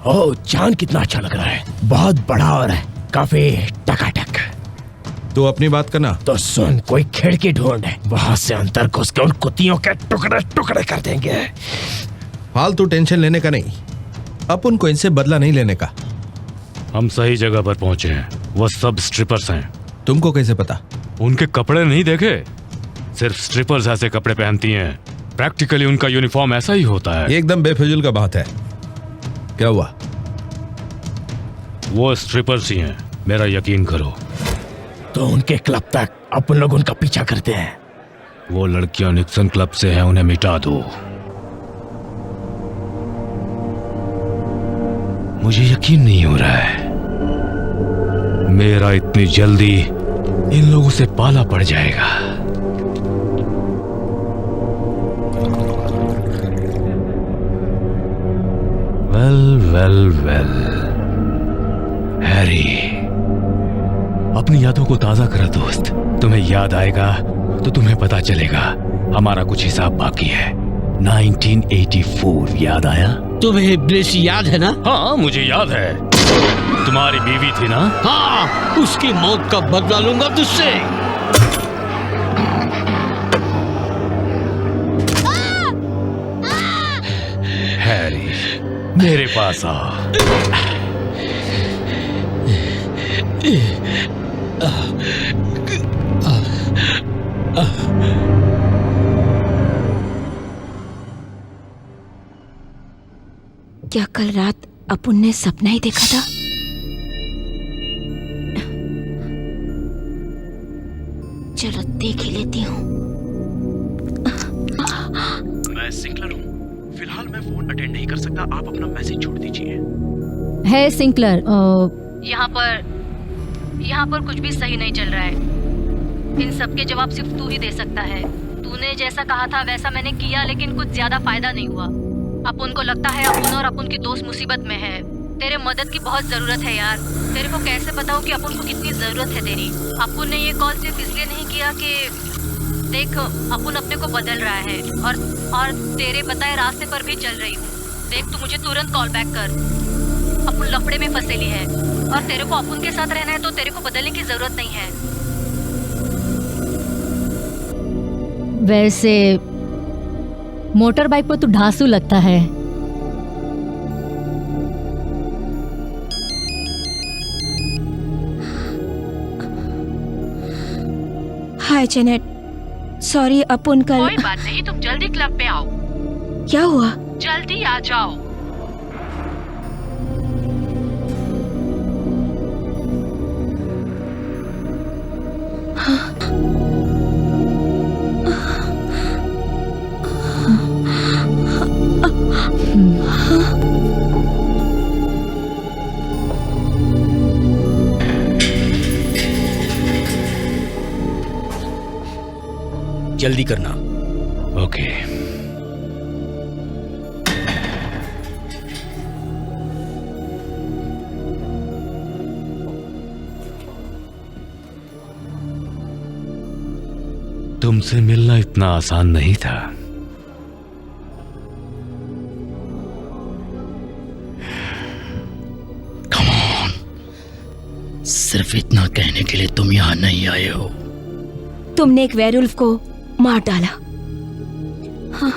ओह, चांद कितना अच्छा लग रहा है, बहुत बड़ा और काफी टकाटक। तो अपनी बात करना। तो सुन, कोई खिड़की ढूंढ, वहां से अंदर घुस के उन कुत्तियों के टुकड़े टुकड़े कर देंगे। फालतू टेंशन लेने का नहीं, अपन को इनसे बदला नहीं लेने का। हम सही जगह पर पहुंचे हैं। वो सब स्ट्रिपर्स हैं। तुमको कैसे पता? उनके कपड़े नहीं देखे? सिर्फ स्ट्रिपर्स ऐसे कपड़े पहनती हैं। प्रैक्टिकली उनका यूनिफॉर्म ऐसा ही होता है। एकदम बेफिजुल का बात है। क्या हुआ? वो स्ट्रिपर्स ही हैं, मेरा यकीन करो। तो उनके क्लब तक अपन लोग उनका पीछा करते हैं। वो लड़कियां निक्सन क्लब से हैं, उन्हें मिटा दो। मुझे यकीन नहीं हो रहा है, मेरा इतनी जल्दी इन लोगों से पाला पड़ जाएगा। वेल हैरी, अपनी यादों को ताजा करो दोस्त। तुम्हें याद आएगा तो तुम्हें पता चलेगा हमारा कुछ हिसाब बाकी है। 1984 याद आया? तुम्हें ब्लिस याद है ना? हाँ, मुझे याद है। तुम्हारी बीवी थी ना? हाँ, उसकी मौत का बदला लूंगा तुझसे। हैरी, मेरे पास आ। क्या कल रात अपुन ने सपना ही देखा था? चलो देख ही लेती हूँ। मैं सिंकलर हूँ। फिलहाल मैं फोन अटेंड नहीं कर सकता, आप अपना मैसेज छोड़ दीजिए। है सिंकलर, यहाँ पर कुछ भी सही नहीं चल रहा है। इन सब के जवाब सिर्फ तू ही दे सकता है। तूने जैसा कहा था वैसा मैंने किया, लेकिन कुछ ज्यादा फायदा नहीं हुआ। अपुन को लगता है अपुन और अपुन की दोस्त मुसीबत में है। तेरे मदद की बहुत जरूरत है यार। तेरे को कैसे बताऊं कि अपुन को कितनी जरूरत है तेरी। अपुन ने ये कॉल सिर्फ इसलिए नहीं किया कि देख, अपुन अपने को बदल रहा है और तेरे बताए रास्ते पर भी चल रही हूँ। देख, तू मुझे तुरंत कॉल बैक कर। अपुन लफड़े में फंसेली है और तेरे को अपुन के साथ रहना है, तो तेरे को बदलने की जरूरत नहीं है। वैसे मोटर बाइक पर तू ढांसू लगता है। हाय जेनेट, सॉरी अपुन कल। कोई बात नहीं, तुम जल्दी क्लब पे आओ। क्या हुआ? जल्दी आ जाओ। जल्दी करना। ओके। तुमसे मिलना इतना आसान नहीं था। सिर्फ इतना कहने के लिए तुम यहाँ नहीं आए हो। तुमने एक वेयरवुल्फ को मार डाला। हाँ,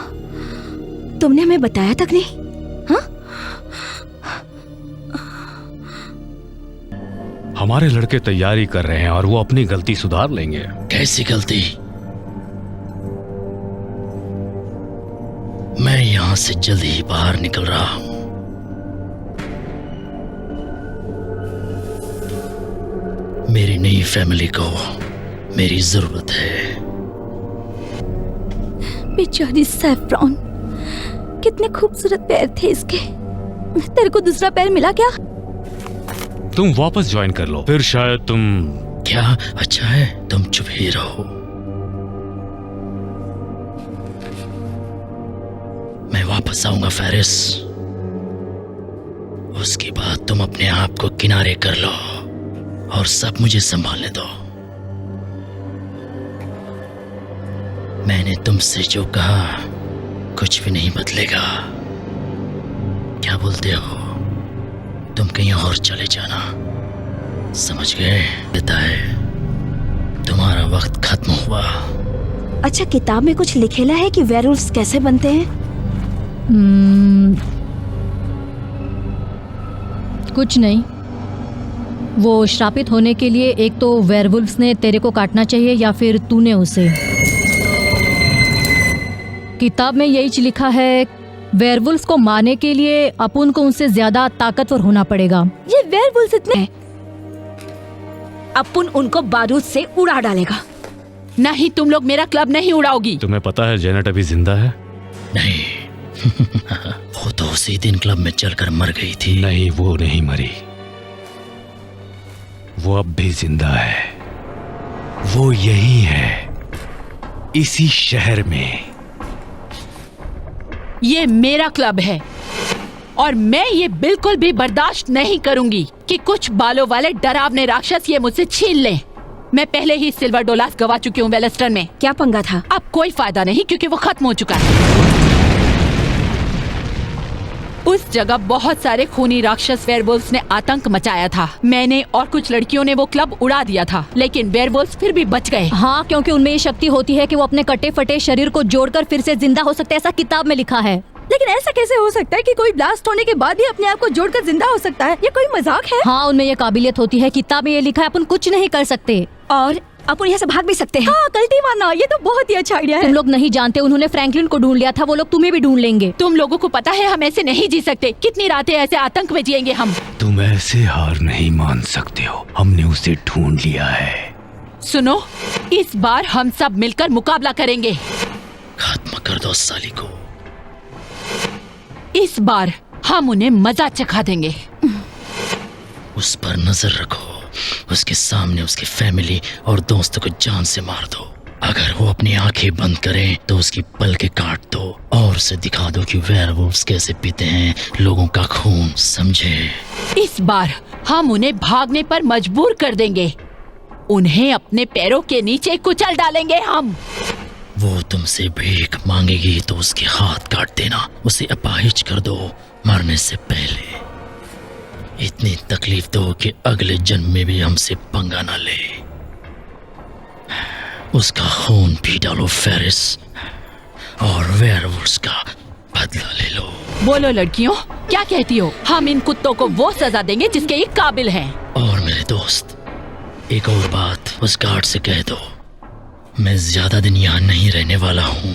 तुमने हमें बताया तक नहीं। हाँ? हमारे लड़के तैयारी कर रहे हैं और वो अपनी गलती सुधार लेंगे। कैसी गलती? मैं यहाँ से जल्दी ही बाहर निकल रहा हूँ। मेरी नई फैमिली को मेरी जरूरत है। बेचारी सैफ्रॉन, कितने खूबसूरत पैर थे इसके। तेरे को दूसरा पैर मिला क्या? तुम वापस ज्वाइन कर लो, फिर शायद तुम। क्या अच्छा है, तुम चुप ही रहो। मैं वापस आऊंगा फेरिस। उसके बाद तुम अपने आप को किनारे कर लो और सब मुझे संभालने दो। मैंने तुमसे जो कहा कुछ भी नहीं बदलेगा। क्या बोलते हो? तुम कहीं और चले जाना, समझ गए? देता है तुम्हारा वक्त खत्म हुआ। अच्छा, किताब में कुछ लिखेला है कि वेयरवुल्व्स कैसे बनते हैं? कुछ नहीं। वो श्रापित होने के लिए एक तो वेयरवुल्व्स ने तेरे को काटना चाहिए या फिर तूने उसे। किताब में यही लिखा है, वेयरवुल्व्स को मारने के लिए अपुन को उनसे ज्यादा ताकतवर होना पड़ेगा। ये वेयरवुल्व्स इतने। अपुन उनको बारूद से उड़ा डालेगा। नहीं, तुम लोग मेरा क्लब नहीं उड़ाओगी। तुम्हें पता है जेनेट अभी जिंदा है? नहीं वो तो उसी दिन क्लब में चलकर मर गई थी। नहीं, वो नहीं मरी। वो अब भी जिंदा है। वो यही है, इसी शहर में। ये मेरा क्लब है और मैं ये बिल्कुल भी बर्दाश्त नहीं करूंगी कि कुछ बालों वाले डरावने राक्षस ये मुझसे छीन लें। मैं पहले ही सिल्वर डोलास गवा चुकी हूँ वेलस्टन में। क्या पंगा था? अब कोई फायदा नहीं क्योंकि वो खत्म हो चुका है। उस जगह बहुत सारे खूनी राक्षस वेयरवुल्व्स ने आतंक मचाया था। मैंने और कुछ लड़कियों ने वो क्लब उड़ा दिया था, लेकिन वेयरवुल्व्स फिर भी बच गए। हाँ, क्योंकि उनमें ये शक्ति होती है कि वो अपने कटे फटे शरीर को जोड़कर फिर से जिंदा हो सकते हैं, ऐसा किताब में लिखा है। लेकिन ऐसा कैसे हो सकता है कि कोई ब्लास्ट होने के बाद ही अपने आप को जोड़कर जिंदा हो सकता है? ये कोई मजाक है? हाँ, उनमें ये काबिलियत होती है। किताब में ये लिखा है, अपन कुछ नहीं कर सकते और अपन यहाँ से भाग भी सकते हैं। हाँ, गलती मानना, ये तो बहुत ही अच्छा आइडिया है। तुम लोग नहीं जानते, उन्होंने फ्रैंकलिन को ढूंढ लिया था, वो लोग तुम्हें भी ढूंढ लेंगे। तुम लोगों को पता है हम ऐसे नहीं जी सकते। कितनी रातें ऐसे आतंक में जिएंगे हम। तुम ऐसे हार नहीं मान सकते हो। हमने उसे ढूंढ लिया है। सुनो, इस बार हम सब मिलकर मुकाबला करेंगे। खत्म कर दो साली को। इस बार हम उन्हें मजा चखा देंगे। उस पर नजर रखो, उसके सामने उसकी फैमिली और दोस्तों को जान से मार दो। अगर वो अपनी आंखें बंद करे तो उसकी पलकें काट दो और उसे दिखा दो कि वेयरवुल्व्स कैसे पीते हैं लोगों का खून, समझे? इस बार हम उन्हें भागने पर मजबूर कर देंगे। उन्हें अपने पैरों के नीचे कुचल डालेंगे हम। वो तुमसे भीख मांगेगी तो उसके हाथ काट देना, उसे अपाहिज कर दो मरने से पहले। इतनी तकलीफ दो कि अगले जन्म में भी हमसे पंगा ना ले। उसका खून पी डालो फेरिस, और वेयरवुल्व्स का बदला ले लो। बोलो लड़कियों, क्या कहती हो? हम इन कुत्तों को वो सजा देंगे जिसके ये काबिल हैं। और मेरे दोस्त, एक और बात उस गार्ड से कह दो, मैं ज्यादा दिन यहाँ नहीं रहने वाला हूँ।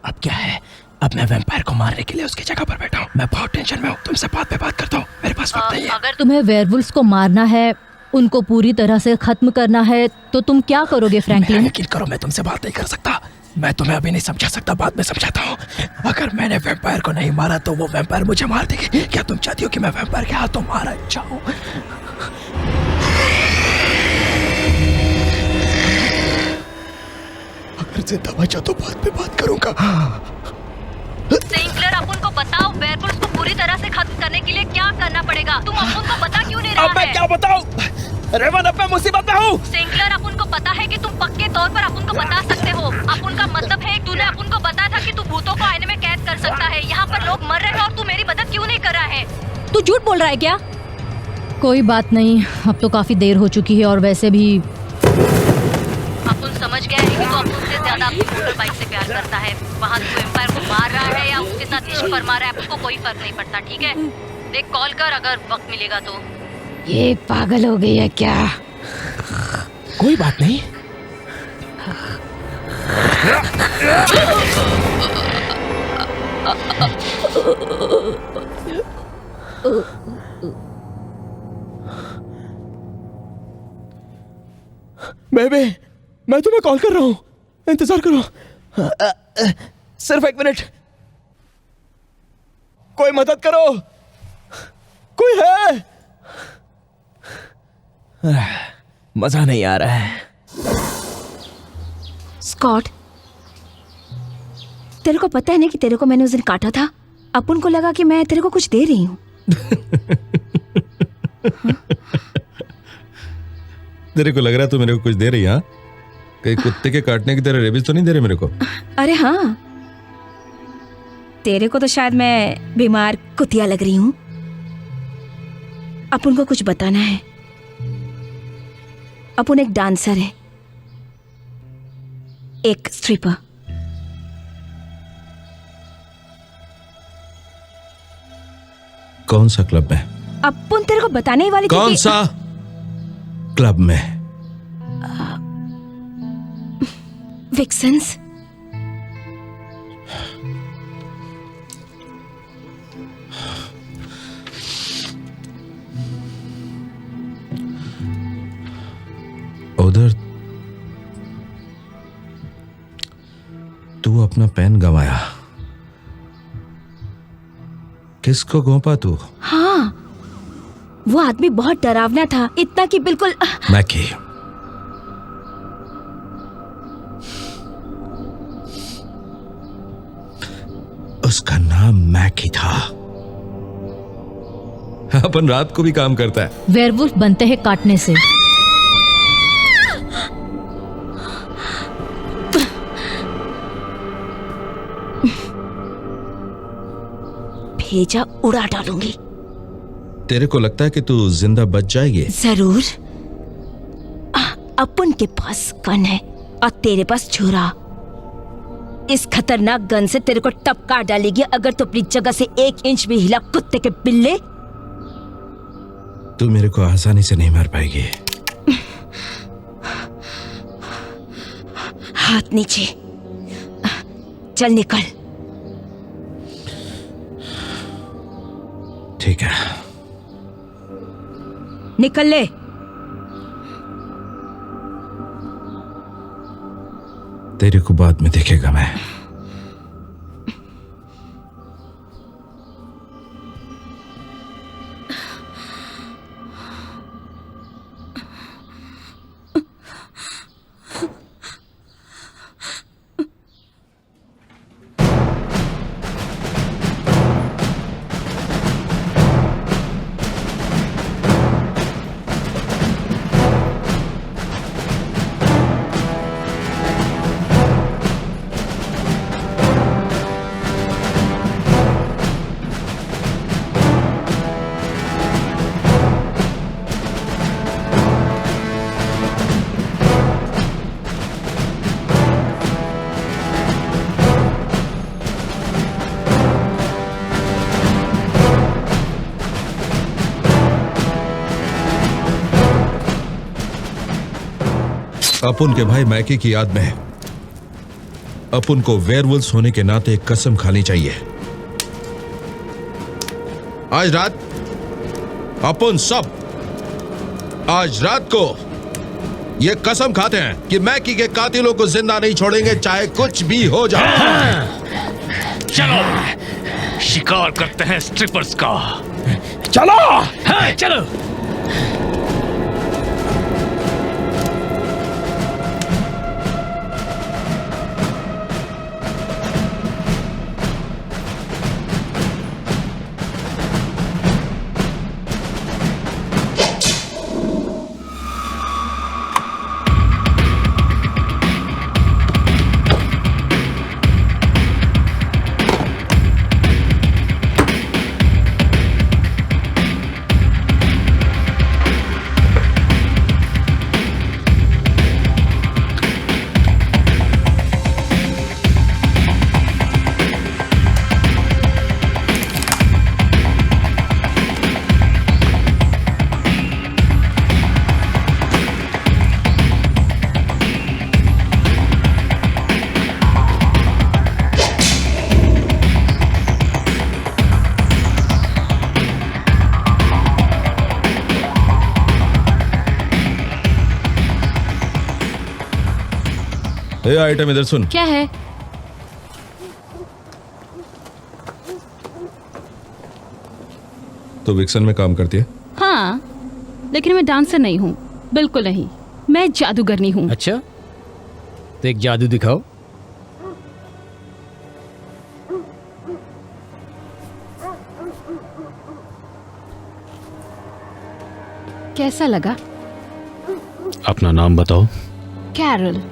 अब क्या है? अब मैं वैम्पायर को मारने के लिए उसकी जगह पर बैठा हूँ। मैं बहुत टेंशन में हूँ। तुमसे बात पे बात करता हूँ, मेरे पास वक्त नहीं है। अगर तुम्हें वेयरवुल्व्स को मारना है, उनको पूरी तरह से खत्म करना है, तो तुम क्या करोगे फ्रैंकलिन? यकीन करो, मैं तुमसे बात नहीं कर सकता। मैं तुम्हें अभी नहीं समझा सकता, बाद में समझाता हूँ। अगर मैंने वैम्पायर को नहीं मारा तो वो वैम्पायर मुझे मार देगी। क्या तुम चाहती हो कि मैं वैम्पायर के हाथों मारा जाऊँ? अगर जिंदा बचा तो बाद में बात करूंगा। सिंक्लेयर, अपुन को बताओ वेयरवुल्व्स को पूरी तरह से खत्म करने के लिए क्या करना पड़ेगा। तुम अपुन को बता क्यों नहीं रहा है? अब मैं क्या बताऊं? रेवन, अब मैं मुसीबत में हूँ। सिंक्लेयर, अपुन को पता है कि तुम पक्के तौर पर अपुन को बता सकते हो। अपुन का मतलब है तूने अपुन को बताया था कि तू भूतों को आईने में कैद कर सकता है। यहाँ पर लोग मर रहे हैं और तू मेरी मदद क्यों नहीं कर रहा है? तू झूठ बोल रहा है क्या? कोई बात नहीं, अब तो काफी देर हो चुकी है और वैसे भी अपुन समझ गया है कि तू अपुन से ज्यादा अपनी मोटर बाइक से प्यार करता है। वहाँ तू एम्पायर को मार रहा है या उसके साथ इश्क फरमा रहा है, अपुन को कोई फर्क नहीं पड़ता, ठीक है? देख, कॉल कर अगर वक्त मिलेगा तो। ये पागल हो गई है क्या? कोई बात नहीं। बेबी, मैं तुम्हें कॉल कर रहा हूँ, इंतजार करो। सिर्फ 1 मिनट। कोई मदद करो, कोई है? मजा नहीं आ रहा है। स्कॉट, तेरे को पता है ना कि तेरे को मैंने उस दिन काटा था। अपुन को लगा कि मैं तेरे को कुछ दे रही हूँ। तेरे को लग रहा है तू मेरे को कुछ दे रही? हाँ, कहीं कुत्ते के काटने की तरह रेबीज तो नहीं दे रहे मेरे को? अरे हाँ, तेरे को तो शायद मैं बीमार कुतिया लग रही हूँ। अपुन को कुछ बताना है। अपुन एक डांसर है, एक स्ट्रिपर। कौन सा क्लब में? अपुन तेरे को बताने ही वाली थी कौन कि- सा क्लब में? विक्सन्स। उधर तू अपना पेन गंवाया। किसको गोपा तू? हाँ, वो आदमी बहुत डरावना था, इतना कि बिल्कुल। मैकी। उसका नाम मैकी था। अपन रात को भी काम करता है। वेयरवुल्फ बनते हैं काटने से। भेजा उड़ा डालूंगी। तेरे को लगता है कि तू जिंदा बच जाएगी? जरूर। अपुन के पास गन है और तेरे पास छुरा। इस खतरनाक गन से तेरे को टपका डालेगी अगर तू अपनी जगह से 1 इंच भी हिला, कुत्ते के पिल्ले। तू मेरे को आसानी से नहीं मार पाएगी। हाथ नीचे, चल निकल। ठीक है, निकल ले। तेरे को बाद में देखेगा मैं। अपुन के भाई मैकी की याद में अपुन को वेयरवुल्व्स होने के नाते एक कसम खानी चाहिए। आज रात अपुन सब आज रात को ये कसम खाते हैं कि मैकी के कातिलों को जिंदा नहीं छोड़ेंगे, चाहे कुछ भी हो जाए। चलो शिकार करते हैं स्ट्रिपर्स का। चलो हाँ, चलो। ये आइटम इधर सुन। क्या है? तो विक्सन में काम करती है? हाँ, लेकिन मैं डांसर नहीं हूँ, बिल्कुल नहीं। मैं जादूगरनी हूँ। अच्छा, तो एक जादू दिखाओ। कैसा लगा? अपना नाम बताओ। कैरल।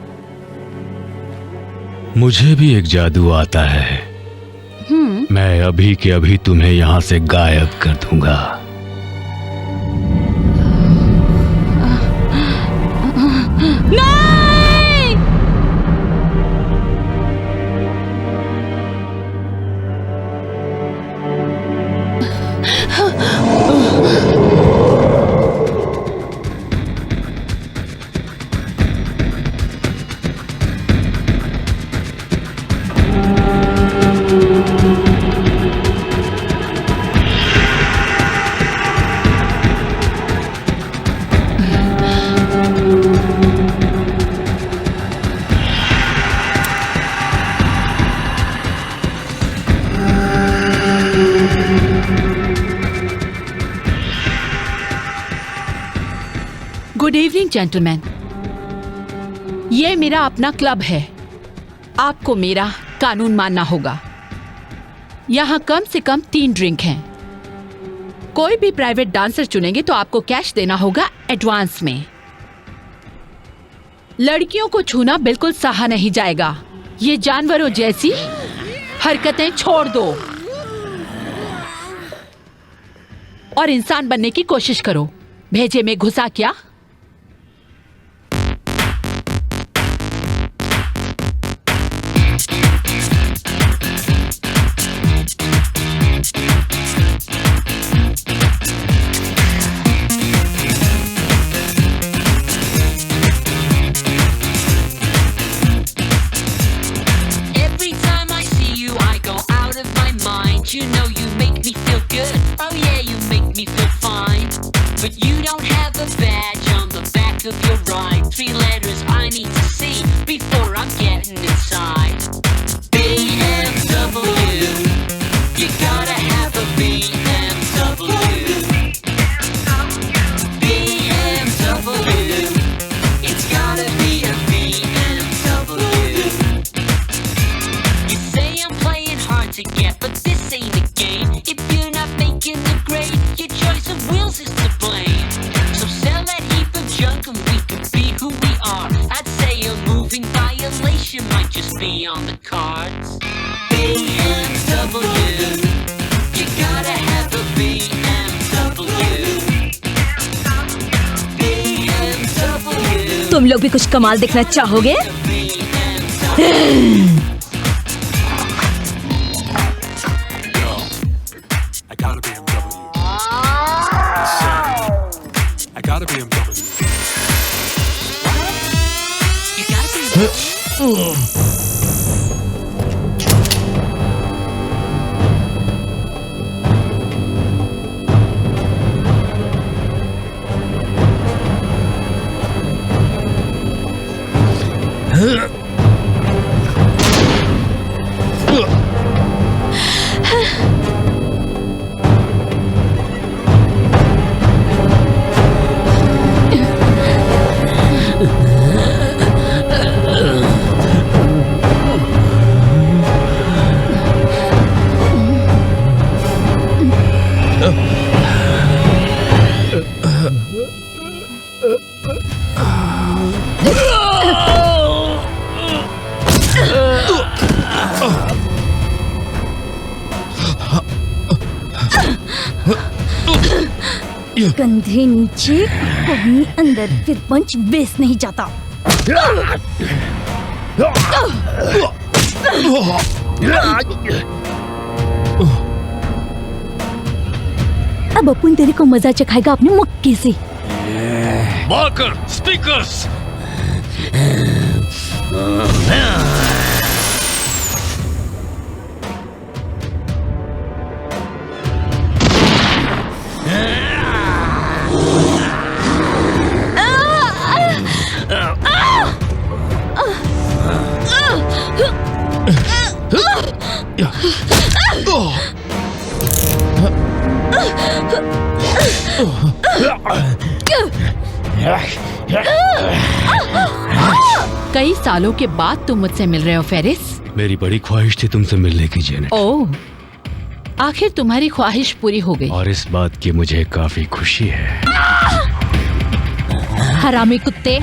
मुझे भी एक जादू आता है। मैं अभी के अभी तुम्हें यहाँ से गायब कर दूंगा। नहीं! गुड इवनिंग जेंटलमैन, ये मेरा अपना क्लब है। आपको मेरा कानून मानना होगा। यहाँ कम से कम 3 ड्रिंक हैं। कोई भी प्राइवेट डांसर चुनेंगे तो आपको कैश देना होगा एडवांस में। लड़कियों को छूना बिल्कुल सहा नहीं जाएगा। ये जानवरों जैसी हरकतें छोड़ दो और इंसान बनने की कोशिश करो। भेजे में घुसा क्या? Every time I see you, I go out of my mind. You know you make me feel good. Oh yeah, you make me feel fine. But you don't have a badge on the back of your ride. 3 letters I need to see before I'm getting inside. BMW. You gotta have a BMW. BMW. It's gotta be a BMW. You say I'm playing hard to get, but this ain't a game. If you're not making the grade, your choice of wheels is to blame. So sell that heap of junk and we can be who we are. I'd say a moving violation might just be on the cards. BMW. You gotta have a BMW. BMW. तुम लोग भी कुछ कमाल देखना चाहोगे? I got a BMW. कंधे नीचे कहीं अंदर, फिर पंच वेस्ट नहीं जाता। अब अपन तेरे को मजा चखाएगा अपने मक्के से। Marker speakers. कई सालों के बाद तुम मुझसे मिल रहे हो फेरिस। मेरी बड़ी ख्वाहिश थी तुमसे मिलने की जेनेट। ओह, आखिर तुम्हारी ख्वाहिश पूरी हो गई। और इस बात की मुझे काफी खुशी है। हरामी कुत्ते।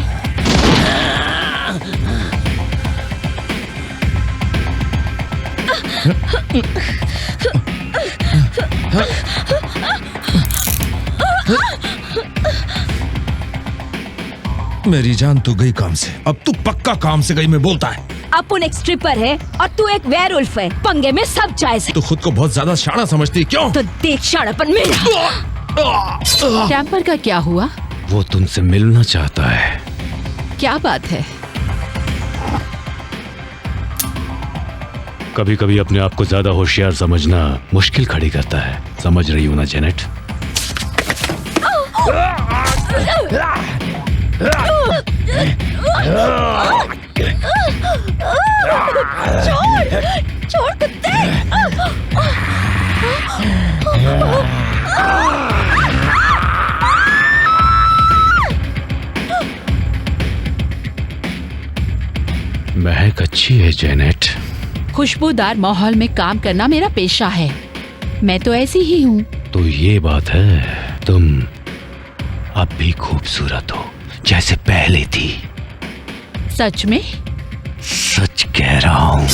मेरी जान तू गई काम से, अब तू पक्का काम से गई में बोलता है। अपुन एक स्ट्रिपर है और तू एक वेयरवुल्फ है। पंगे में सब जायज है। तू खुद को बहुत ज्यादा शाना समझती है, क्यों? तो देख शानापन मेरा। कैंपर का क्या हुआ? वो तुमसे मिलना चाहता है। क्या बात है? कभी कभी अपने आप को ज्यादा होशियार समझना मुश्किल खड़ी करता है। समझ रही हो ना जेनेट? छोड़ कुत्ते। महक अच्छी है जेनेट। खुशबूदार माहौल में काम करना मेरा पेशा है। मैं तो ऐसी ही हूँ। तो ये बात है, तुम अब भी खूबसूरत हो जैसे पहले थी। सच में? सच कह रहा हूँ।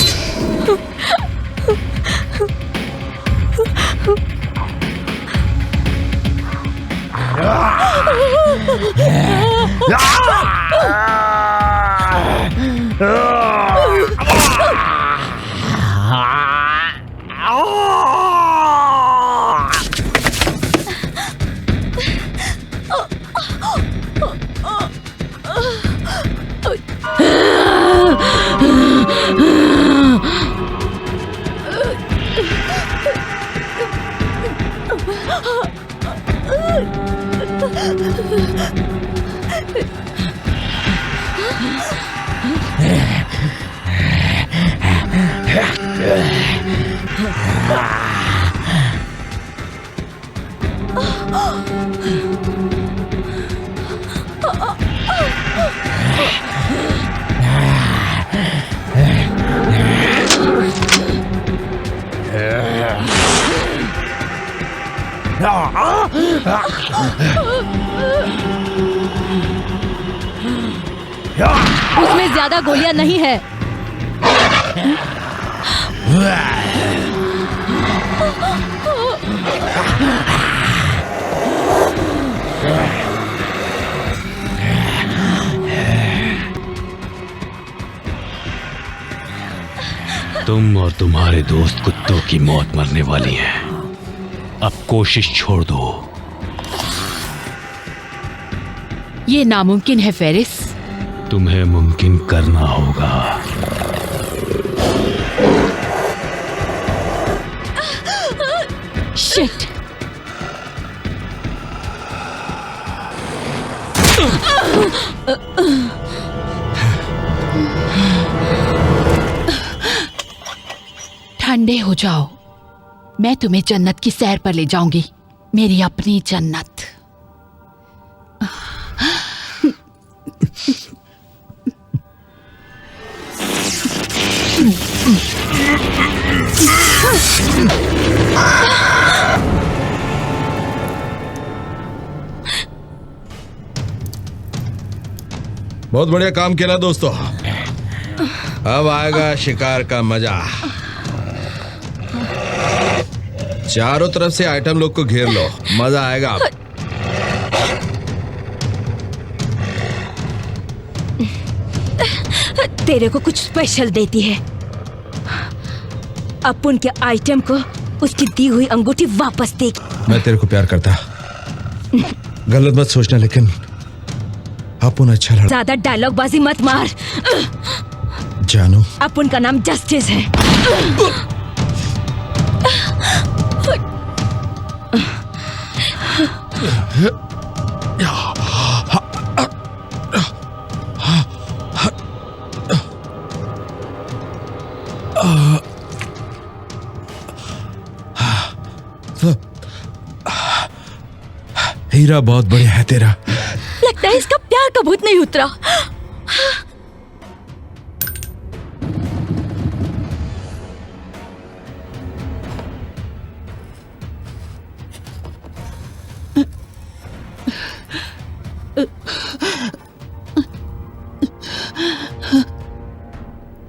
उसमें ज्यादा गोलियां नहीं है। तुम और तुम्हारे दोस्त कुत्तों की मौत मरने वाली है। अब कोशिश छोड़ दो। ये नामुमकिन है फेरिस। तुम्हें मुमकिन करना होगा। शिट। ठंडे हो जाओ, मैं तुम्हें जन्नत की सैर पर ले जाऊंगी, मेरी अपनी जन्नत। बहुत बढ़िया काम किया ना दोस्तों। अब आएगा शिकार का मजा। चारों तरफ से आइटम लोग को घेर लो, मजा आएगा। अब तेरे को कुछ स्पेशल देती है। अपुन के आइटम को उसकी दी हुई अंगूठी वापस दे। मैं तेरे को प्यार करता, गलत मत सोचना, लेकिन अपुन अच्छा लड़का। ज्यादा डायलॉग बाजी मत मार। जानू, अपुन का नाम जस्टिस है। हीरा बहुत बढ़िया है तेरा। लगता है इसका प्यार का भूत नहीं उतरा।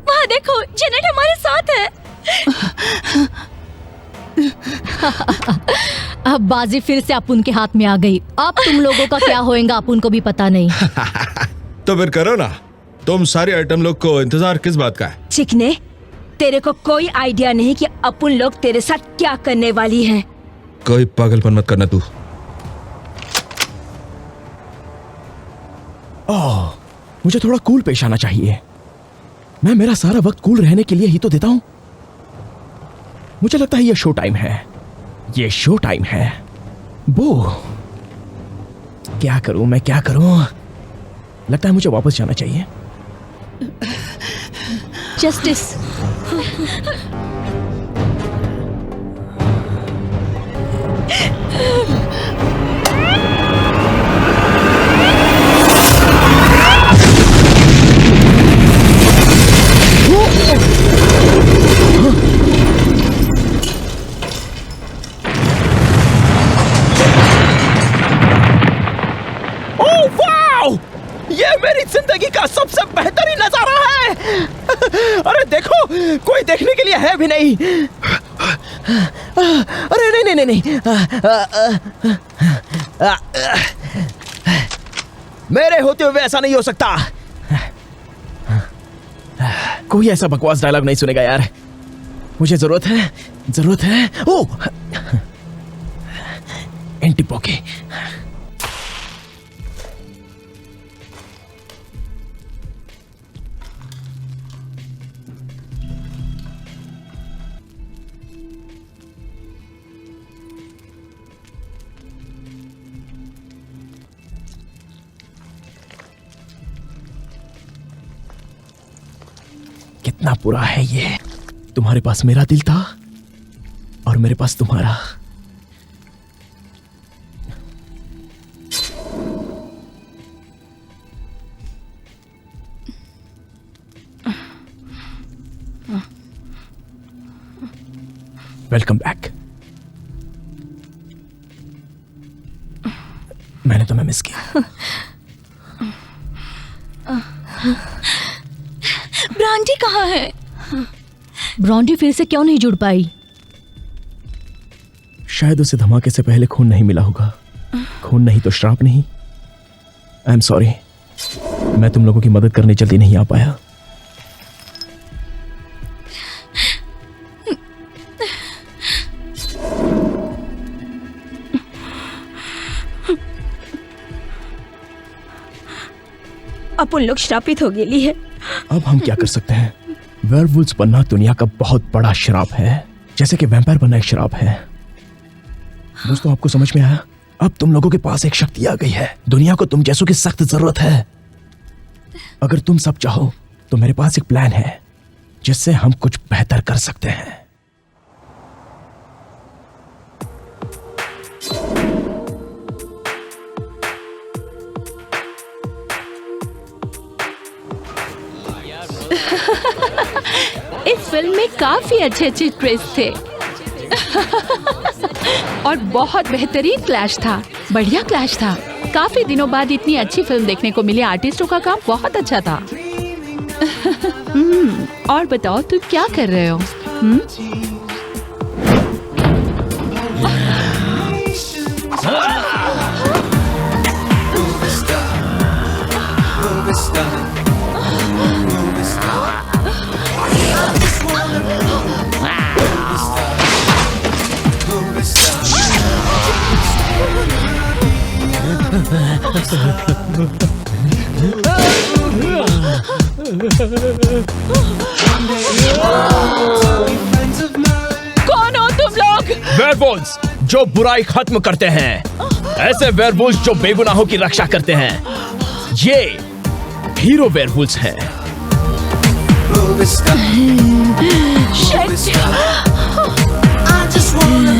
वहां देखो, जेनेट हमारे साथ है। अब बाजी फिर से अपुन के हाथ में आ गई। अब तुम लोगों का क्या होएगा अपुन को भी पता नहीं। तो फिर करो ना, तुम सारे आइटम लोग को इंतजार किस बात का है? चिकने, तेरे को कोई आइडिया नहीं कि अपुन लोग तेरे साथ क्या करने वाली हैं। कोई पागलपन मत करना तू। ओह, मुझे थोड़ा कूल पेश आना चाहिए। मैं मेरा सारा वक्त कूल रहने के लिए ही तो देता हूं। मुझे लगता है ये शो टाइम है, ये शो टाइम है। वो क्या करूं, मैं क्या करूं? लगता है मुझे वापस जाना चाहिए। Justice, oh wow! ये मेरी जिंदगी का सबसे बेहतरीन नजारा है। अरे देखो, कोई देखने के लिए है भी नहीं। अरे नहीं नहीं नहीं नहीं, मेरे होते हुए ऐसा नहीं हो सकता। कोई ऐसा बकवास डायलॉग नहीं सुनेगा यार। मुझे जरूरत है। ओह, एंटीपोके। कितना बुरा है ये। तुम्हारे पास मेरा दिल था और मेरे पास तुम्हारा। Welcome back. मैंने तुम्हें मिस किया। ब्रांडी कहाँ है? ब्रॉन्डी फिर से क्यों नहीं जुड़ पाई? शायद उसे धमाके से पहले खून नहीं मिला होगा। खून नहीं तो श्राप नहीं। आई एम सॉरी, मैं तुम लोगों की मदद करने जल्दी नहीं आ पाया। अपन लोग श्रापित हो गेली है। अब हम क्या कर सकते हैं? वेयरवुल्व्स बनना दुनिया का बहुत बड़ा श्राप है, जैसे कि वैम्पायर बनना एक श्राप है। दोस्तों, आपको समझ में आया? अब तुम लोगों के पास एक शक्ति आ गई है। दुनिया को तुम जैसों की सख्त जरूरत है। अगर तुम सब चाहो तो मेरे पास एक प्लान है जिससे हम कुछ बेहतर कर सकते हैं। इस फिल्म में काफी अच्छे अच्छे ट्विस्ट थे और बहुत बेहतरीन क्लैश था। बढ़िया क्लैश था। काफी दिनों बाद इतनी अच्छी फिल्म देखने को मिली। आर्टिस्टों का काम बहुत अच्छा था। और बताओ तुम क्या कर रहे हो? कौन हो तुम लोग? वेयरवुल्व्स जो बुराई खत्म करते हैं, ऐसे वेयरवुल्व्स जो बेगुनाहों की रक्षा करते हैं। ये हीरो वेयरवुल्व्स हैं। I just wanna